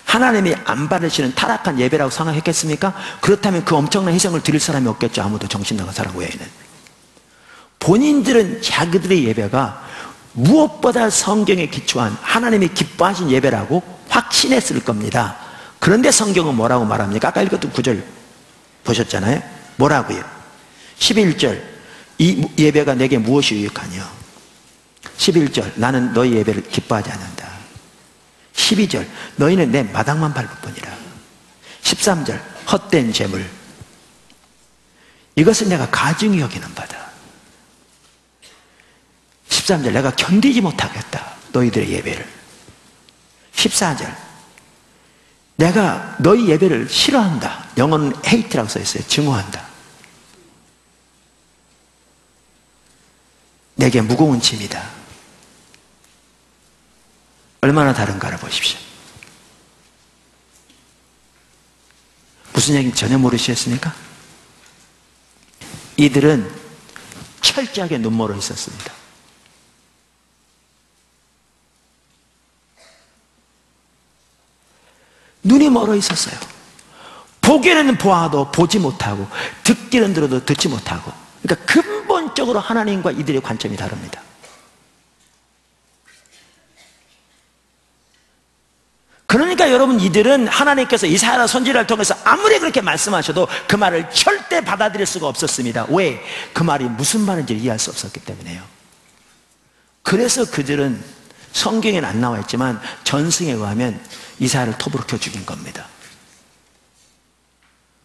하나님이 안 받으시는 타락한 예배라고 생각했겠습니까? 그렇다면 그 엄청난 희생을 드릴 사람이 없겠죠. 아무도 정신 나간 사람 외에는. 본인들은 자기들의 예배가 무엇보다 성경에 기초한 하나님이 기뻐하신 예배라고 확신했을 겁니다. 그런데 성경은 뭐라고 말합니까? 아까 읽었던 9절 보셨잖아요. 뭐라고요? 11절, 이 예배가 내게 무엇이 유익하냐? 11절, 나는 너희 예배를 기뻐하지 않는다. 12절, 너희는 내 마당만 밟을 뿐이라. 13절, 헛된 재물, 이것은 내가 가증히 여기는 바다. 13절, 내가 견디지 못하겠다 너희들의 예배를. 14절, 내가 너희 예배를 싫어한다. 영어는 hate라고 써있어요. 증오한다. 내게 무거운 짐이다. 얼마나 다른가를 보십시오. 무슨 얘기인지 전혀 모르시겠습니까? 이들은 철저하게 눈멀어 있었습니다. 눈이 멀어 있었어요. 보기에는 보아도 보지 못하고 듣기는 들어도 듣지 못하고. 그러니까 근본적으로 하나님과 이들의 관점이 다릅니다. 그러니까 여러분 이들은 하나님께서 이사야 선지자를 통해서 아무리 그렇게 말씀하셔도 그 말을 절대 받아들일 수가 없었습니다. 왜? 그 말이 무슨 말인지 이해할 수 없었기 때문에요. 그래서 그들은 성경에는 안 나와 있지만 전승에 의하면 이사야를 톱으로 켜 죽인 겁니다.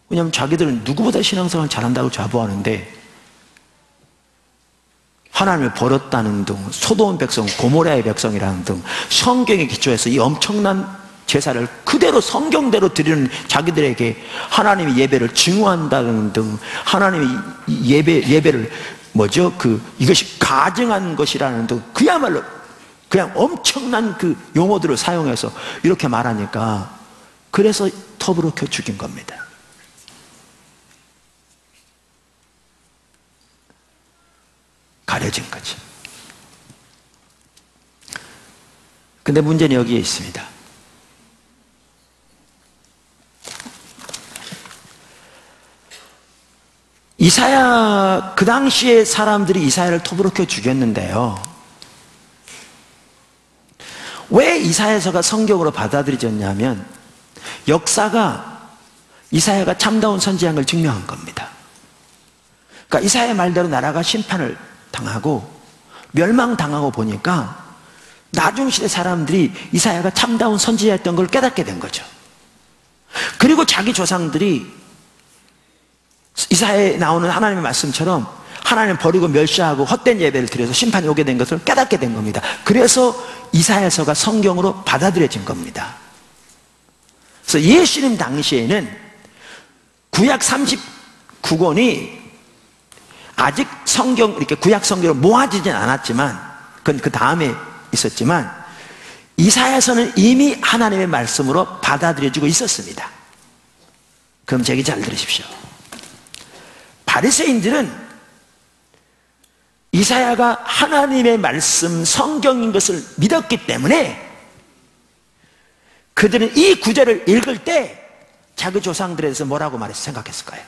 왜냐하면 자기들은 누구보다 신앙생활을 잘한다고 자부하는데 하나님을 버렸다는 등, 소돔 백성, 고모라의 백성이라는 등 성경에 기초해서 이 엄청난 제사를 그대로 성경대로 드리는 자기들에게 하나님의 예배를 증오한다는 등 하나님의 예배를 이것이 가증한 것이라는 등 그야말로 그냥 엄청난 그 용어들을 사용해서 이렇게 말하니까 그래서 톱으로 켜 죽인 겁니다. 가려진 거죠. 근데 문제는 여기에 있습니다. 이사야, 그 당시에 사람들이 이사야를 톱으로 켜 죽였는데요. 왜 이사야서가 성경으로 받아들여졌냐면 역사가 이사야가 참다운 선지자인 걸 증명한 겁니다. 그러니까 이사야 말대로 나라가 심판을 당하고 멸망당하고 보니까 나중 시대 사람들이 이사야가 참다운 선지자였던 걸 깨닫게 된 거죠. 그리고 자기 조상들이 이사야에 나오는 하나님의 말씀처럼 하나님 버리고 멸시하고 헛된 예배를 드려서 심판이 오게 된 것을 깨닫게 된 겁니다. 그래서 이사야서가 성경으로 받아들여진 겁니다. 그래서 예수님 당시에는 구약 39권이 아직 성경, 이렇게 구약 성경으로 모아지진 않았지만, 그건 그 다음에 있었지만, 이사야서는 이미 하나님의 말씀으로 받아들여지고 있었습니다. 그럼 제 얘기 잘 들으십시오. 바리새인들은 이사야가 하나님의 말씀, 성경인 것을 믿었기 때문에 그들은 이 구절을 읽을 때 자기 조상들에 대해서 뭐라고 말해서 생각했을까요?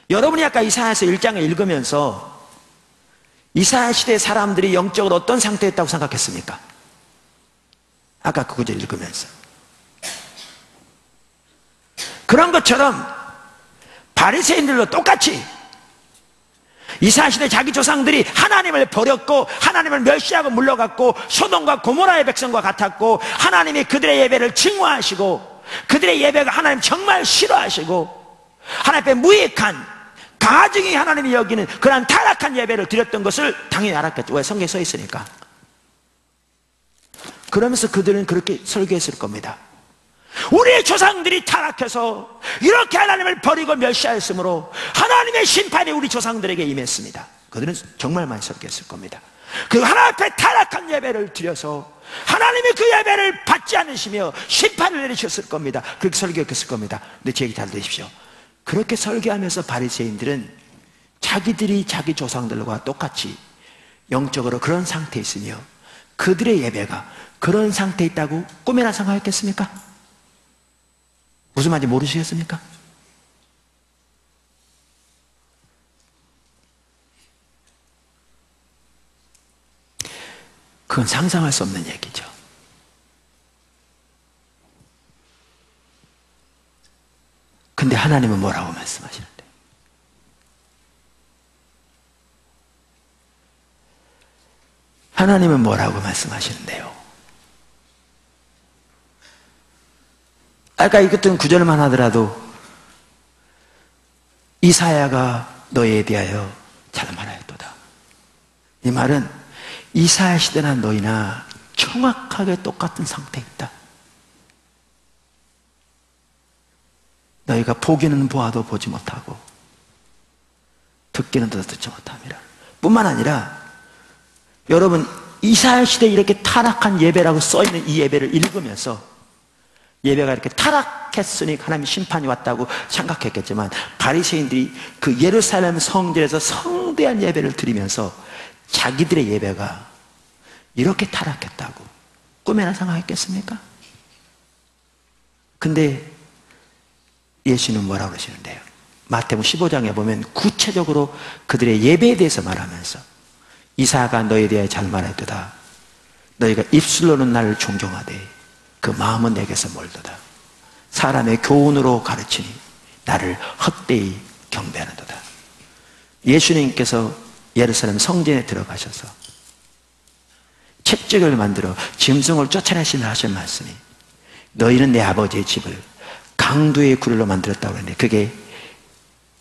여러분이 아까 이사야서 1장을 읽으면서 이사야 시대 사람들이 영적으로 어떤 상태였다고 생각했습니까? 아까 그 구절 읽으면서 그런 것처럼 바리새인들도 똑같이 이사야 시대 자기 조상들이 하나님을 버렸고 하나님을 멸시하고 물러갔고 소돔과 고모라의 백성과 같았고 하나님이 그들의 예배를 증오하시고 그들의 예배가 하나님 정말 싫어하시고 하나님 앞에 무익한 가증히 하나님이 여기는 그러한 타락한 예배를 드렸던 것을 당연히 알았겠죠. 왜? 성경에 써 있으니까. 그러면서 그들은 그렇게 설교했을 겁니다. 우리의 조상들이 타락해서 이렇게 하나님을 버리고 멸시하였으므로 하나님의 심판이 우리 조상들에게 임했습니다. 그들은 정말 많이 설교했을 겁니다. 그 하나님 앞에 타락한 예배를 드려서 하나님이 그 예배를 받지 않으시며 심판을 내리셨을 겁니다. 그렇게 설교했을 겁니다. 근데 제 얘기 잘 들으십시오. 그렇게 설교하면서 바리새인들은 자기들이 자기 조상들과 똑같이 영적으로 그런 상태에 있으며 그들의 예배가 그런 상태에 있다고 꿈이나 생각했겠습니까? 무슨 말인지 모르시겠습니까? 그건 상상할 수 없는 얘기죠. 근데 하나님은 뭐라고 말씀하시는데? 하나님은 뭐라고 말씀하시는데요? 아까 읽었던 구절만 하더라도 이사야가 너희에 대하여 잘 말하였도다. 이 말은 이사야 시대나 너희나 정확하게 똑같은 상태에 있다. 너희가 보기는 보아도 보지 못하고 듣기는 듣지 못함이라. 뿐만 아니라 여러분 이사야 시대에 이렇게 타락한 예배라고 써있는 이 예배를 읽으면서 예배가 이렇게 타락했으니 하나님의 심판이 왔다고 생각했겠지만 바리새인들이 그 예루살렘 성전에서 성대한 예배를 드리면서 자기들의 예배가 이렇게 타락했다고 꿈에나 생각했겠습니까? 근데 예수는 뭐라고 그러시는데요? 마태복음 15장에 보면 구체적으로 그들의 예배에 대해서 말하면서 이사야가 너희에 대하여 잘 말했도다. 너희가 입술로는 나를 존경하되 그 마음은 내게서 멀도다. 사람의 교훈으로 가르치니 나를 헛되이 경배하는도다. 예수님께서 예루살렘 성전에 들어가셔서 채찍을 만들어 짐승을 쫓아내시며 하신 말씀이 너희는 내 아버지의 집을 강도의 굴로 만들었다고 하는데 그게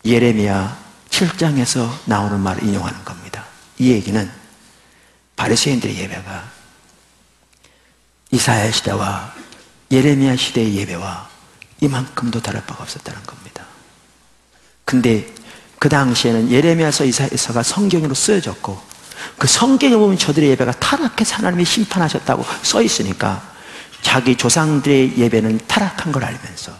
예레미야 7장에서 나오는 말을 인용하는 겁니다. 이 얘기는 바리새인들의 예배가 이사야 시대와 예레미야 시대의 예배와 이만큼도 다를 바가 없었다는 겁니다. 근데 그 당시에는 예레미야서 이사야서가 성경으로 쓰여졌고 그 성경에 보면 저들의 예배가 타락해서 하나님이 심판하셨다고 써 있으니까 자기 조상들의 예배는 타락한 걸 알면서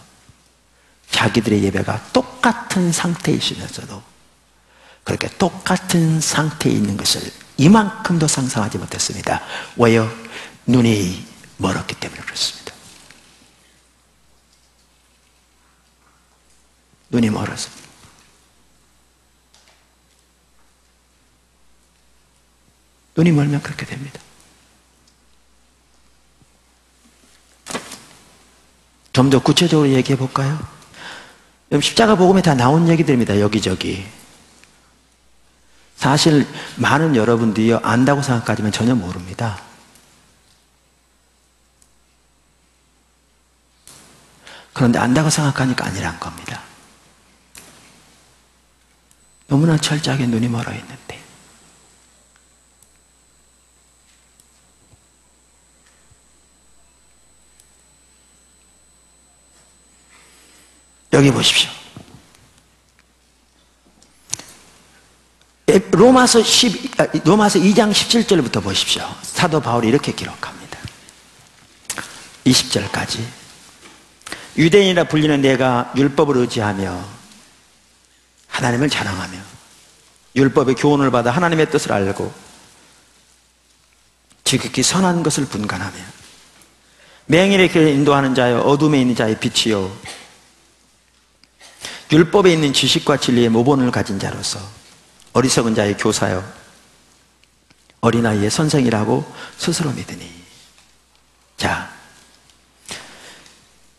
자기들의 예배가 똑같은 상태에 있으면서도 그렇게 똑같은 상태에 있는 것을 이만큼도 상상하지 못했습니다. 왜요? 눈이 멀었기 때문에 그렇습니다. 눈이 멀어서. 눈이 멀면 그렇게 됩니다. 좀 더 구체적으로 얘기해 볼까요? 여러분 십자가 복음에 다 나온 얘기들입니다. 여기저기. 사실 많은 여러분들이 안다고 생각하지만 전혀 모릅니다. 그런데 안다고 생각하니까 아니란 겁니다. 너무나 철저하게 눈이 멀어 있는데 여기 보십시오. 로마서 2장 17절부터 보십시오. 사도 바울이 이렇게 기록합니다. 20절까지 유대인이라 불리는 내가 율법을 의지하며 하나님을 자랑하며 율법의 교훈을 받아 하나님의 뜻을 알고 지극히 선한 것을 분간하며 맹인의 길을 인도하는 자여 어둠에 있는 자의 빛이요 율법에 있는 지식과 진리의 모본을 가진 자로서 어리석은 자의 교사요 어린아이의 선생이라고 스스로 믿으니. 자,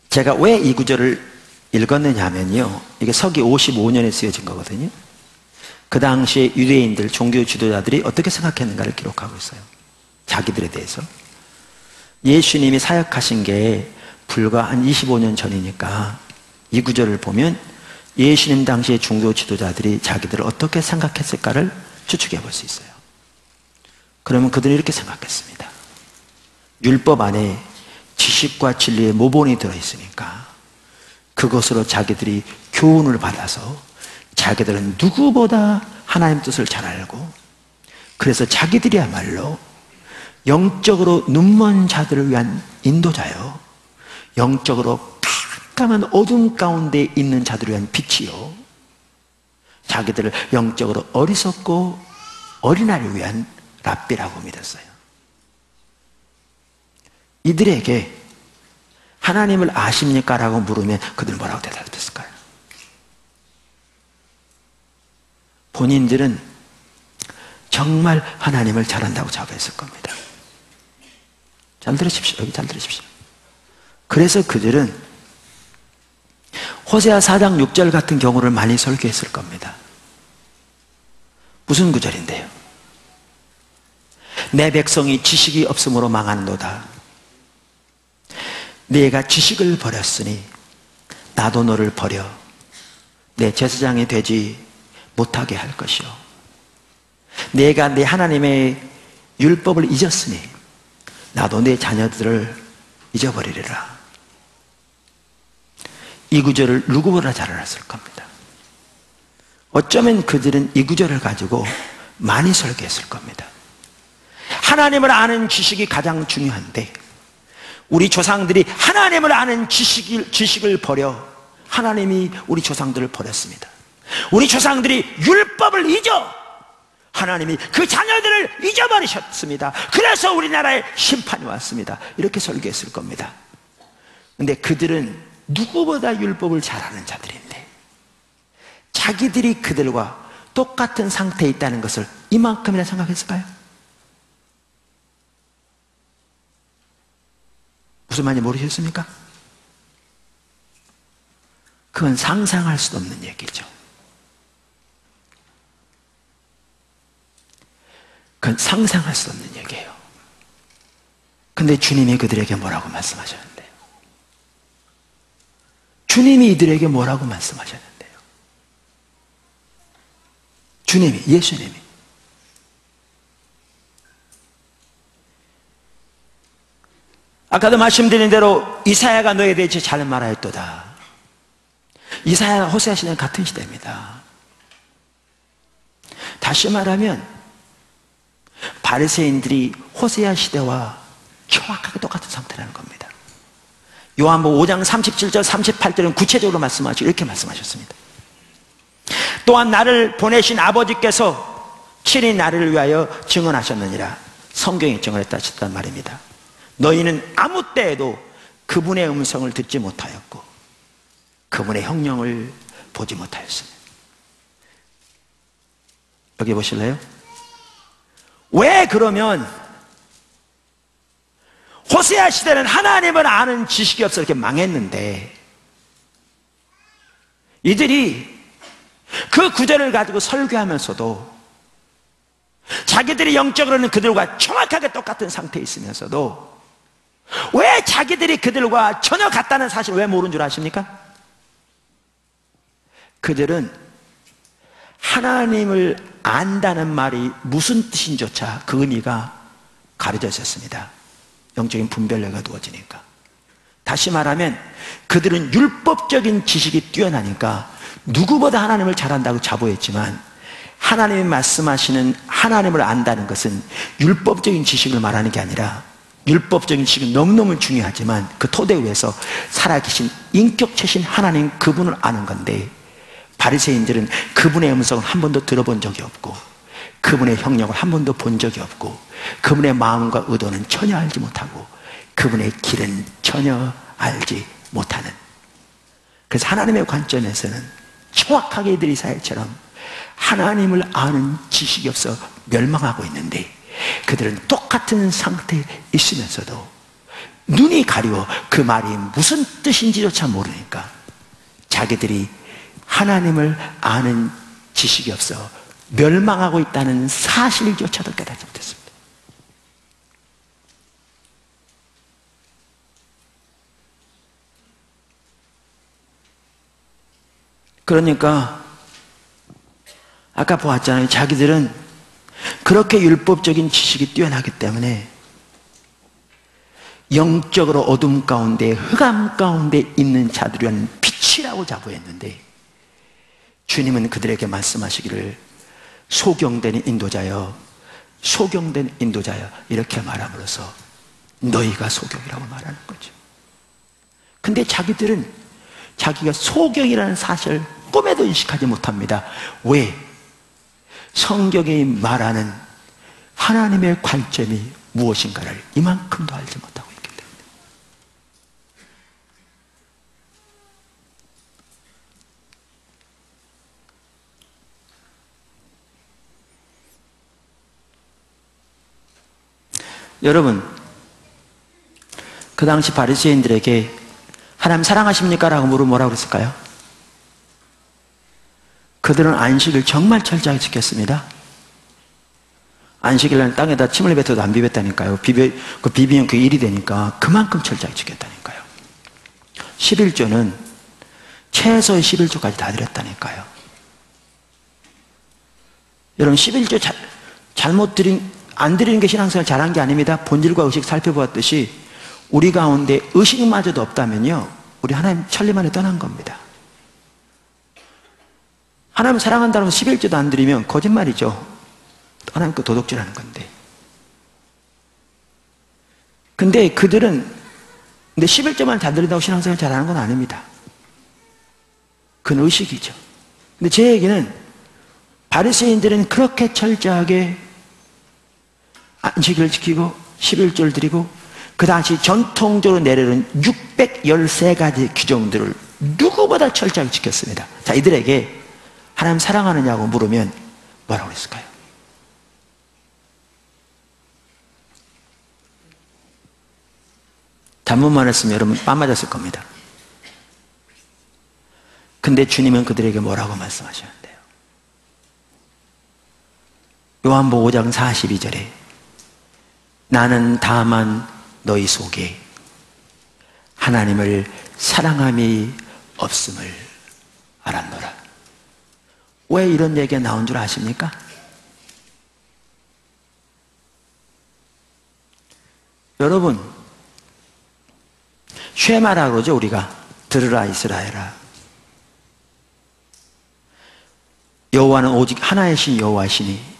제가 왜 이 구절을 읽었느냐 하면요, 이게 서기 55년에 쓰여진 거거든요. 그 당시에 유대인들, 종교 지도자들이 어떻게 생각했는가를 기록하고 있어요. 자기들에 대해서. 예수님이 사역하신 게 불과 한 25년 전이니까 이 구절을 보면 예수님 당시의 종교 지도자들이 자기들을 어떻게 생각했을까를 추측해 볼 수 있어요. 그러면 그들이 이렇게 생각했습니다. 율법 안에 지식과 진리의 모본이 들어있으니까 그것으로 자기들이 교훈을 받아서 자기들은 누구보다 하나님 뜻을 잘 알고, 그래서 자기들이야말로 영적으로 눈먼 자들을 위한 인도자요, 영적으로 깜깜한 어둠 가운데 있는 자들을 위한 빛이요, 자기들을 영적으로 어리석고 어린아이를 위한 랍비라고 믿었어요. 이들에게 하나님을 아십니까? 라고 물으면 그들은 뭐라고 대답했을까요? 본인들은 정말 하나님을 잘한다고 자부했을 겁니다. 잘 들으십시오. 여기 잘 들으십시오. 그래서 그들은 호세아 4장 6절 같은 경우를 많이 설교했을 겁니다. 무슨 구절인데요? 내 백성이 지식이 없으므로 망하는도다. 네가 지식을 버렸으니 나도 너를 버려 내 제사장이 되지 못하게 할 것이요, 네가 내 하나님의 율법을 잊었으니 나도 내 자녀들을 잊어버리리라. 이 구절을 누구보다 잘 알았을 겁니다. 어쩌면 그들은 이 구절을 가지고 많이 설교했을 겁니다. 하나님을 아는 지식이 가장 중요한데 우리 조상들이 하나님을 아는 지식을 버려 하나님이 우리 조상들을 버렸습니다. 우리 조상들이 율법을 잊어 하나님이 그 자녀들을 잊어버리셨습니다. 그래서 우리나라에 심판이 왔습니다. 이렇게 설교했을 겁니다. 근데 그들은 누구보다 율법을 잘 아는 자들인데 자기들이 그들과 똑같은 상태에 있다는 것을 이만큼이나 생각했을까요? 무슨 말인지 모르셨습니까? 그건 상상할 수도 없는 얘기죠. 그건 상상할 수 없는 얘기예요. 근데 주님이 그들에게 뭐라고 말씀하셨는데요? 주님이 이들에게 뭐라고 말씀하셨는데요? 주님이, 예수님이 아까도 말씀드린 대로 이사야가 너에 대해 잘 말하였도다. 이사야와 호세아 시대는 같은 시대입니다. 다시 말하면 바리새인들이 호세아 시대와 정확하게 똑같은 상태라는 겁니다. 요한복음 5장 37절 38절은 구체적으로 말씀하시고 이렇게 말씀하셨습니다. 또한 나를 보내신 아버지께서 친히 나를 위하여 증언하셨느니라. 성경이 증언했다셨단 말입니다. 너희는 아무 때에도 그분의 음성을 듣지 못하였고 그분의 형령을 보지 못하였으니. 여기 보실래요? 왜 그러면 호세아 시대는 하나님을 아는 지식이 없어 이렇게 망했는데 이들이 그 구절을 가지고 설교하면서도 자기들이 영적으로는 그들과 정확하게 똑같은 상태에 있으면서도 왜 자기들이 그들과 전혀 같다는 사실을 왜 모르는 줄 아십니까? 그들은 하나님을 안다는 말이 무슨 뜻인조차 그 의미가 가려져 있었습니다. 영적인 분별력이 두어지니까. 다시 말하면 그들은 율법적인 지식이 뛰어나니까 누구보다 하나님을 잘한다고 자부했지만 하나님이 말씀하시는 하나님을 안다는 것은 율법적인 지식을 말하는 게 아니라 율법적인 지식은 너무너무 중요하지만 그 토대 위에서 살아계신 인격체신 하나님 그분을 아는 건데 바리새인들은 그분의 음성을 한 번도 들어본 적이 없고 그분의 형령을 한 번도 본 적이 없고 그분의 마음과 의도는 전혀 알지 못하고 그분의 길은 전혀 알지 못하는, 그래서 하나님의 관점에서는 정확하게 이들이 이사야처럼 하나님을 아는 지식이 없어 멸망하고 있는데 그들은 똑같은 상태에 있으면서도 눈이 가리워 그 말이 무슨 뜻인지조차 모르니까 자기들이 하나님을 아는 지식이 없어 멸망하고 있다는 사실조차도 깨닫지 못했습니다. 그러니까 아까 보았잖아요. 자기들은 그렇게 율법적인 지식이 뛰어나기 때문에 영적으로 어둠 가운데 흑암 가운데 있는 자들이라는 빛이라고 자부했는데 주님은 그들에게 말씀하시기를 소경된 인도자여, 소경된 인도자여 이렇게 말함으로써 너희가 소경이라고 말하는 거죠. 근데 자기들은 자기가 소경이라는 사실을 꿈에도 인식하지 못합니다. 왜? 성경이 말하는 하나님의 관점이 무엇인가를 이만큼도 알지 못하고 있기 때문에. 여러분, 그 당시 바리새인들에게 하나님 사랑하십니까? 라고 물으면 뭐라고 그랬을까요? 그들은 안식을 정말 철저하게 지켰습니다. 안식일날 땅에다 침을 뱉어도 안 비볐다니까요. 비비면 그게 일이 되니까 그만큼 철저하게 지켰다니까요. 11조는 최소의 11조까지 다 드렸다니까요. 여러분 11조 안 드리는 게 신앙생활 잘한 게 아닙니다. 본질과 의식 살펴보았듯이 우리 가운데 의식마저도 없다면요, 우리 하나님 천리만에 떠난 겁니다. 하나님 사랑한다고 해서 11조도 안 드리면 거짓말이죠. 하나님 그 도둑질하는 건데. 근데 그들은 11조만 다 드린다고 신앙생활 잘하는 건 아닙니다. 그건 의식이죠. 근데 제 얘기는 바리새인들은 그렇게 철저하게 안식일을 지키고 11조를 드리고 그 당시 전통적으로 내려오는 613가지 규정들을 누구보다 철저하게 지켰습니다. 자, 이들에게 하나님 사랑하느냐고 물으면 뭐라고 그랬을까요? 잘못만 했으면 여러분 뺨 맞았을 겁니다. 근데 주님은 그들에게 뭐라고 말씀하셨는데요? 요한복음 5장 42절에 나는 다만 너희 속에 하나님을 사랑함이 없음을 알았노라. 왜 이런 얘기가 나온 줄 아십니까? 여러분, 쉐마라고 그러죠. 우리가 들으라 이스라엘아, 여호와는 오직 하나의 신 여호와시니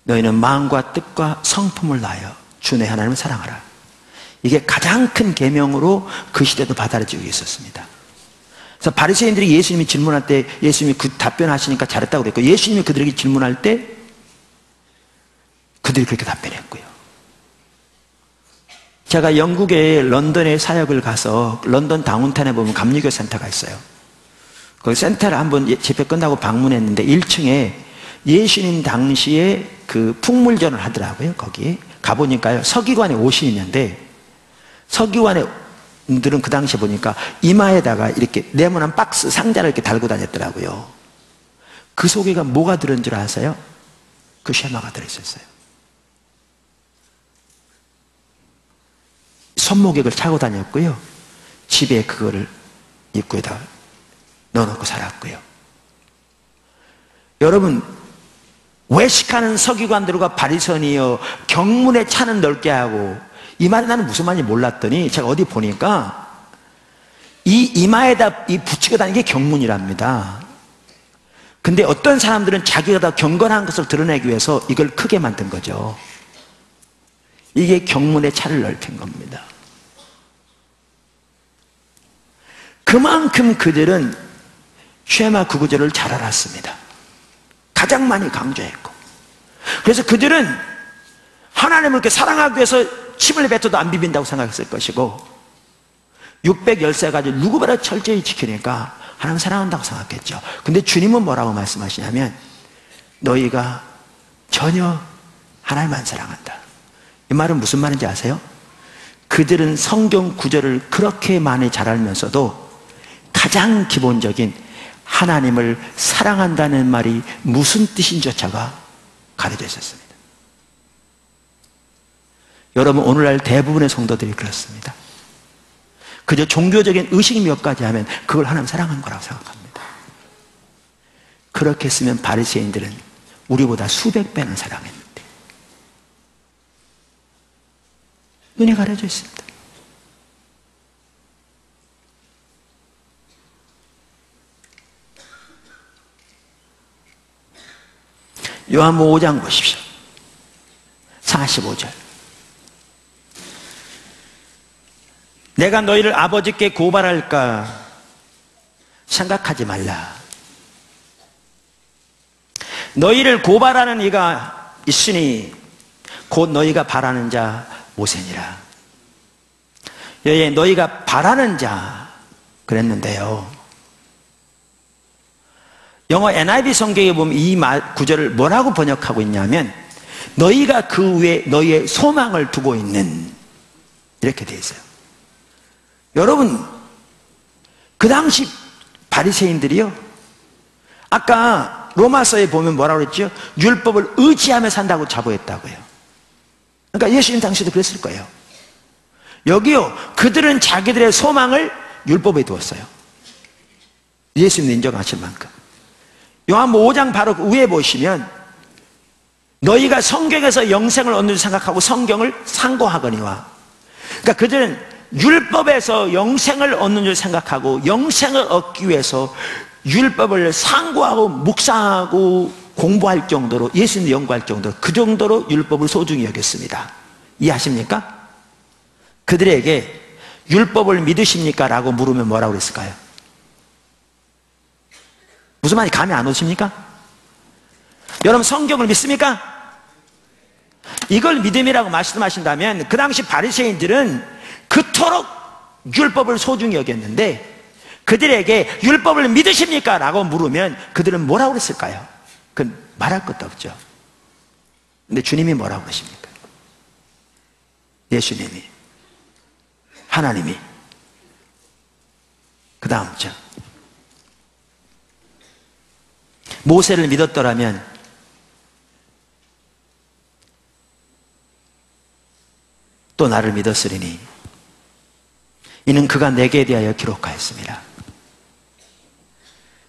너희는 마음과 뜻과 성품을 다하여 주 내 하나님을 사랑하라. 이게 가장 큰 계명으로 그 시대도 받아들여지고 있었습니다. 그래서 바리새인들이 예수님이 질문할 때 예수님이 그 답변하시니까 잘했다고 그랬고, 예수님이 그들에게 질문할 때 그들이 그렇게 답변했고요. 제가 영국의 런던에 사역을 가서 런던 다운타운에 보면 감리교 센터가 있어요. 그 센터를 한번 집회 끝나고 방문했는데 1층에 예수님 당시에 그 풍물전을 하더라고요. 거기에 가보니까요, 서기관의 옷이 있는데 서기관들은 그 당시에 보니까 이마에다가 이렇게 네모난 박스 상자를 이렇게 달고 다녔더라고요. 그 속에가 뭐가 들은 줄 아세요? 그 쉐마가 들어있었어요. 손목액을 차고 다녔고요, 집에 그거를 입구에다 넣어놓고 살았고요. 여러분, 외식하는 서기관들과 바리새인이여 경문의 차는 넓게 하고, 이 말이 나는 무슨 말인지 몰랐더니 제가 어디 보니까 이 이마에다 이 붙이고 다니는 게 경문이랍니다. 근데 어떤 사람들은 자기가 더 경건한 것을 드러내기 위해서 이걸 크게 만든 거죠. 이게 경문의 차를 넓힌 겁니다. 그만큼 그들은 쉐마 구구절을 잘 알았습니다. 가장 많이 강조했고, 그래서 그들은 하나님을 그렇게 사랑하기 위해서 침을 뱉어도 안 비빈다고 생각했을 것이고, 613가지 누구보다 철저히 지키니까 하나님 사랑한다고 생각했죠. 근데 주님은 뭐라고 말씀하시냐면, 너희가 전혀 하나님만 사랑한다. 이 말은 무슨 말인지 아세요? 그들은 성경 구절을 그렇게 많이 잘 알면서도 가장 기본적인 하나님을 사랑한다는 말이 무슨 뜻인조차가 가려져 있었습니다. 여러분, 오늘날 대부분의 성도들이 그렇습니다. 그저 종교적인 의식 몇 가지 하면 그걸 하나님 사랑한 거라고 생각합니다. 그렇게 했으면 바리새인들은 우리보다 수백 배는 사랑했는데 눈이 가려져 있습니다. 요한복음 5장 보십시오. 45절. 내가 너희를 아버지께 고발할까 생각하지 말라. 너희를 고발하는 이가 있으니 곧 너희가 바라는 자 모세니라. 여기에 너희가 바라는 자 그랬는데요, 영어 NIV 성경에 보면 이 구절을 뭐라고 번역하고 있냐면 너희가 그 위에 너희의 소망을 두고 있는, 이렇게 되어 있어요. 여러분, 그 당시 바리새인들이요, 아까 로마서에 보면 뭐라고 그랬죠? 율법을 의지하며 산다고 자부했다고요. 그러니까 예수님 당시도 그랬을 거예요. 여기요, 그들은 자기들의 소망을 율법에 두었어요. 예수님 인정하실 만큼. 요한복음 5장 바로 그 위에 보시면 너희가 성경에서 영생을 얻는 줄 생각하고 성경을 상고하거니와, 그러니까 그들은 율법에서 영생을 얻는 줄 생각하고 영생을 얻기 위해서 율법을 상고하고 묵상하고 공부할 정도로, 예수님을 연구할 정도로, 그 정도로 율법을 소중히 여겼습니다. 이해하십니까? 그들에게 율법을 믿으십니까? 라고 물으면 뭐라고 그랬을까요? 무슨 말이 감이 안 오십니까? 여러분, 성경을 믿습니까? 이걸 믿음이라고 말씀하신다면 그 당시 바리새인들은 그토록 율법을 소중히 여겼는데 그들에게 율법을 믿으십니까? 라고 물으면 그들은 뭐라고 그랬을까요? 그건 말할 것도 없죠. 근데 주님이 뭐라고 그러십니까? 예수님이, 하나님이, 그 다음 절, 모세를 믿었더라면 또 나를 믿었으리니 이는 그가 내게 대하여 기록하였습니다.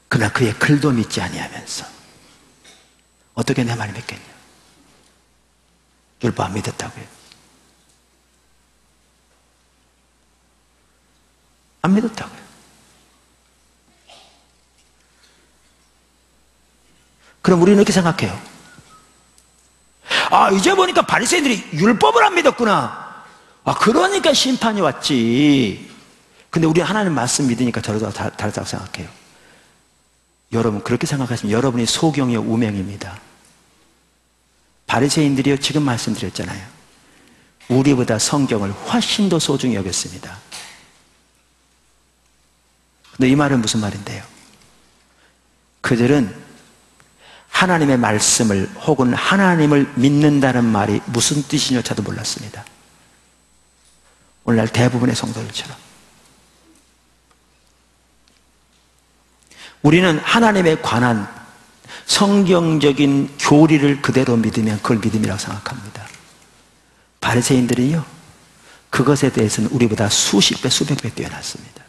그러나 그의 글도 믿지 아니하면서 어떻게 내 말을 믿겠냐? 율법 안 믿었다고요? 안 믿었다고요? 그럼 우리는 이렇게 생각해요. 아, 이제 보니까 바리새인들이 율법을 안 믿었구나. 아, 그러니까 심판이 왔지. 근데 우리 하나님 말씀 믿으니까 저러다 다르다고 생각해요. 여러분, 그렇게 생각하시면 여러분이 소경의 우명입니다. 바리새인들이요, 지금 말씀드렸잖아요. 우리보다 성경을 훨씬 더 소중히 여겼습니다. 근데 이 말은 무슨 말인데요? 그들은 하나님의 말씀을 혹은 하나님을 믿는다는 말이 무슨 뜻이냐조차도 몰랐습니다. 오늘날 대부분의 성도들처럼. 우리는 하나님에 관한 성경적인 교리를 그대로 믿으면 그걸 믿음이라고 생각합니다. 바리새인들이요, 그것에 대해서는 우리보다 수십 배, 수백 배 뛰어났습니다.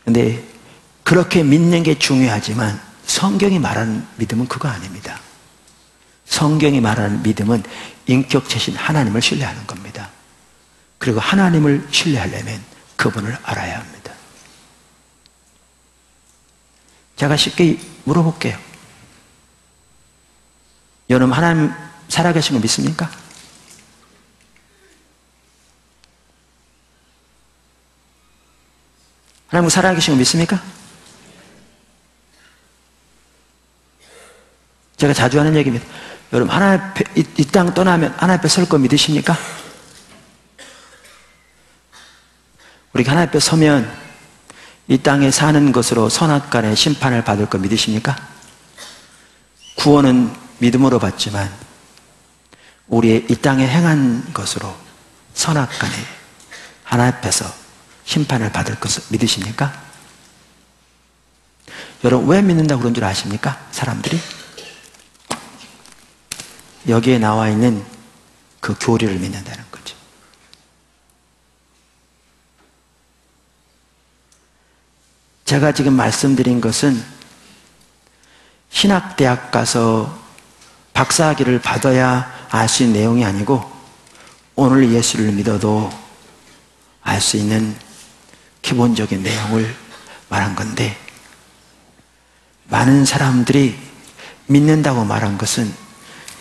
그런데 그렇게 믿는 게 중요하지만 성경이 말하는 믿음은 그거 아닙니다. 성경이 말하는 믿음은 인격체신 하나님을 신뢰하는 겁니다. 그리고 하나님을 신뢰하려면 그분을 알아야 합니다. 제가 쉽게 물어볼게요. 여러분, 하나님 살아계신 거 믿습니까? 하나님 살아계신 거 믿습니까? 제가 자주 하는 얘기입니다. 여러분, 하나님 앞에, 이 땅 떠나면 하나님 앞에 설 거 믿으십니까? 우리가 하나님 앞에 서면 이 땅에 사는 것으로 선악간의 심판을 받을 거 믿으십니까? 구원은 믿음으로 받지만 우리의 이 땅에 행한 것으로 선악간에 하나님 앞에서 심판을 받을 것을 믿으십니까? 여러분 왜 믿는다고 그런 줄 아십니까? 사람들이 여기에 나와 있는 그 교리를 믿는다는 거죠. 제가 지금 말씀드린 것은 신학대학 가서 박사학위를 받아야 알 수 있는 내용이 아니고 오늘 예수를 믿어도 알 수 있는 기본적인 내용을 말한 건데, 많은 사람들이 믿는다고 말한 것은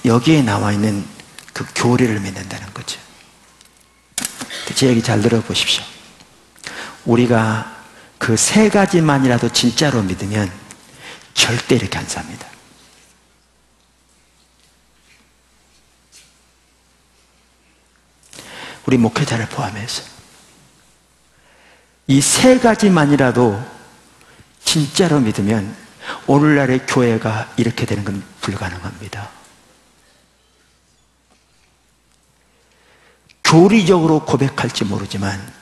여기에 나와 있는 그 교리를 믿는다는 거죠. 제 얘기 잘 들어보십시오. 우리가 그 세 가지만이라도 진짜로 믿으면 절대 이렇게 안 삽니다. 우리 목회자를 포함해서 이 세 가지만이라도 진짜로 믿으면 오늘날의 교회가 이렇게 되는 건 불가능합니다. 교리적으로 고백할지 모르지만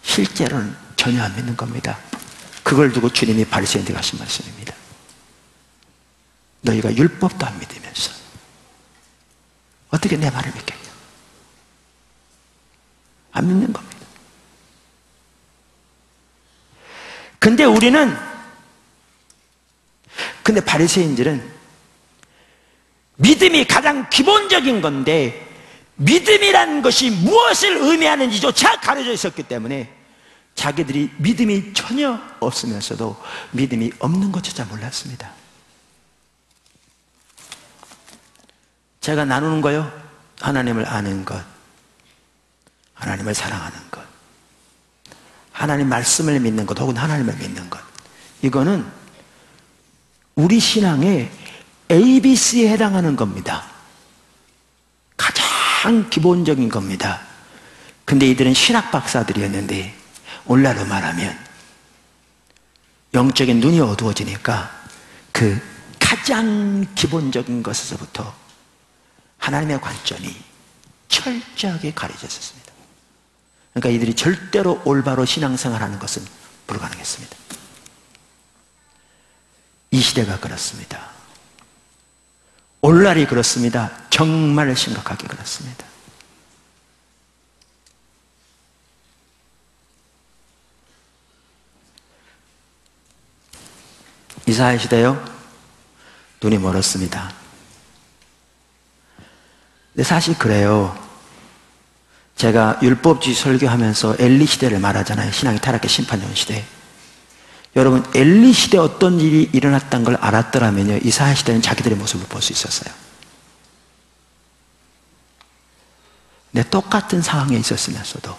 실제로는 전혀 안 믿는 겁니다. 그걸 두고 주님이 바리새인들에게 하신 말씀입니다. 너희가 율법도 안 믿으면서 어떻게 내 말을 믿겠냐? 안 믿는 겁니다. 근데 바리새인들은 믿음이 가장 기본적인 건데 믿음이라는 것이 무엇을 의미하는지조차 가려져 있었기 때문에 자기들이 믿음이 전혀 없으면서도 믿음이 없는 것조차 몰랐습니다. 제가 나누는 거요, 하나님을 아는 것, 하나님을 사랑하는 것, 하나님 말씀을 믿는 것, 혹은 하나님을 믿는 것, 이거는 우리 신앙의 ABC에 해당하는 겁니다. 가장 기본적인 겁니다. 근데 이들은 신학 박사들이었는데 오늘날로 말하면 영적인 눈이 어두워지니까 그 가장 기본적인 것에서부터 하나님의 관점이 철저하게 가려졌습니다. 그러니까 이들이 절대로 올바로 신앙생활하는 것은 불가능했습니다. 이 시대가 그렇습니다. 오늘날이 그렇습니다. 정말 심각하게 그렇습니다. 이사야 시대요, 눈이 멀었습니다. 근데 사실 그래요. 제가 율법주의 설교하면서 엘리 시대를 말하잖아요. 신앙이 타락의 심판용 시대. 여러분, 엘리 시대에 어떤 일이 일어났다는 걸 알았더라면요, 이사야 시대는 자기들의 모습을 볼 수 있었어요. 근데 똑같은 상황에 있었으면서도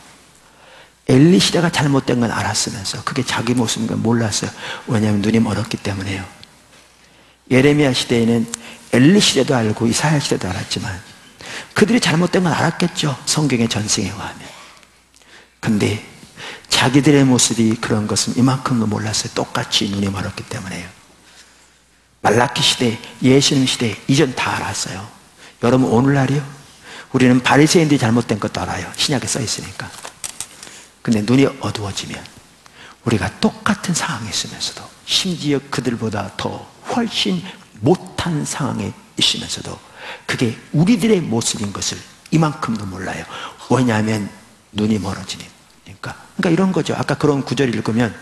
엘리 시대가 잘못된 건 알았으면서 그게 자기 모습인 걸 몰랐어요. 왜냐하면 눈이 멀었기 때문에요. 예레미야 시대에는 엘리 시대도 알고 이사야 시대도 알았지만 그들이 잘못된 건 알았겠죠, 성경의 전승에 의하면. 근데 자기들의 모습이 그런 것은 이만큼도 몰랐어요. 똑같이 눈이 멀었기 때문에요. 말라키 시대, 예수님 시대 이전 다 알았어요. 여러분, 오늘날이요, 우리는 바리새인들이 잘못된 것도 알아요. 신약에 써 있으니까. 근데 눈이 어두워지면 우리가 똑같은 상황에 있으면서도, 심지어 그들보다 더 훨씬 못한 상황에 있으면서도 그게 우리들의 모습인 것을 이만큼도 몰라요. 왜냐하면 눈이 멀어지니까. 그러니까 이런 거죠. 아까 그런 구절 읽으면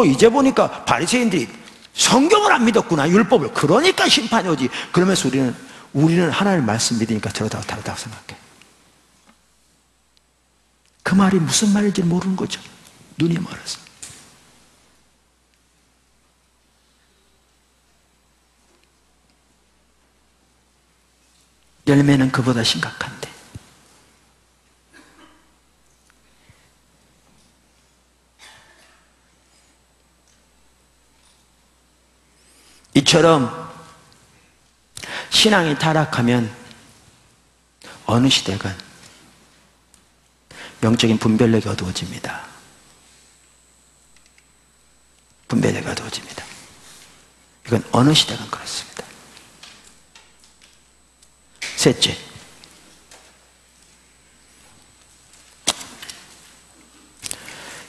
이제 보니까 바리새인들이 성경을 안 믿었구나, 율법을. 그러니까 심판이 오지. 그러면서 우리는 하나님 말씀 믿으니까 저러다가 다르다고 생각해. 그 말이 무슨 말인지 모르는 거죠. 눈이 멀어서. 열매는 그보다 심각한데, 이처럼 신앙이 타락하면 어느 시대건 영적인 분별력이 어두워집니다. 분별력이 어두워집니다. 이건 어느 시대건 그렇습니다. 셋째,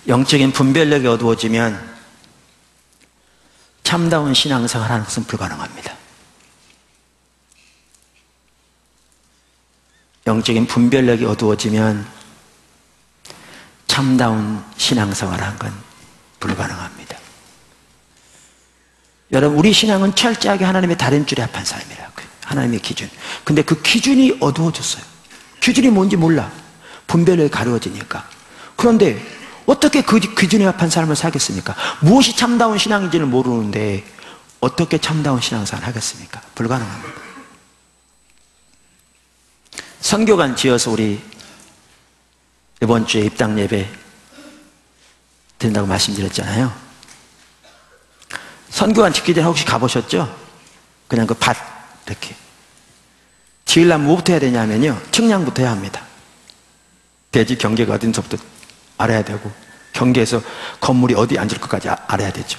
영적인 분별력이 어두워지면 참다운 신앙생활 하는 것은 불가능합니다. 영적인 분별력이 어두워지면 참다운 신앙생활 하는 건 불가능합니다. 여러분, 우리 신앙은 철저하게 하나님의 다른 줄에 합한 삶이라고요. 하나님의 기준. 근데 그 기준이 어두워졌어요. 기준이 뭔지 몰라. 분별력이 가려워지니까. 그런데 어떻게 그 기준에 합한 삶을 살겠습니까? 무엇이 참다운 신앙인지를 모르는데 어떻게 참다운 신앙생활을 하겠습니까? 불가능합니다. 선교관 지어서 우리 이번 주에 입당 예배 드린다고 말씀드렸잖아요. 선교관 짓기 전에 혹시 가보셨죠? 그냥 그 밭 이렇게 지으려면 뭐부터 해야 되냐면요, 측량부터 해야 합니다. 대지 경계가 어딘서부터 알아야 되고, 경계에서 건물이 어디 앉을 것까지 알아야 되죠.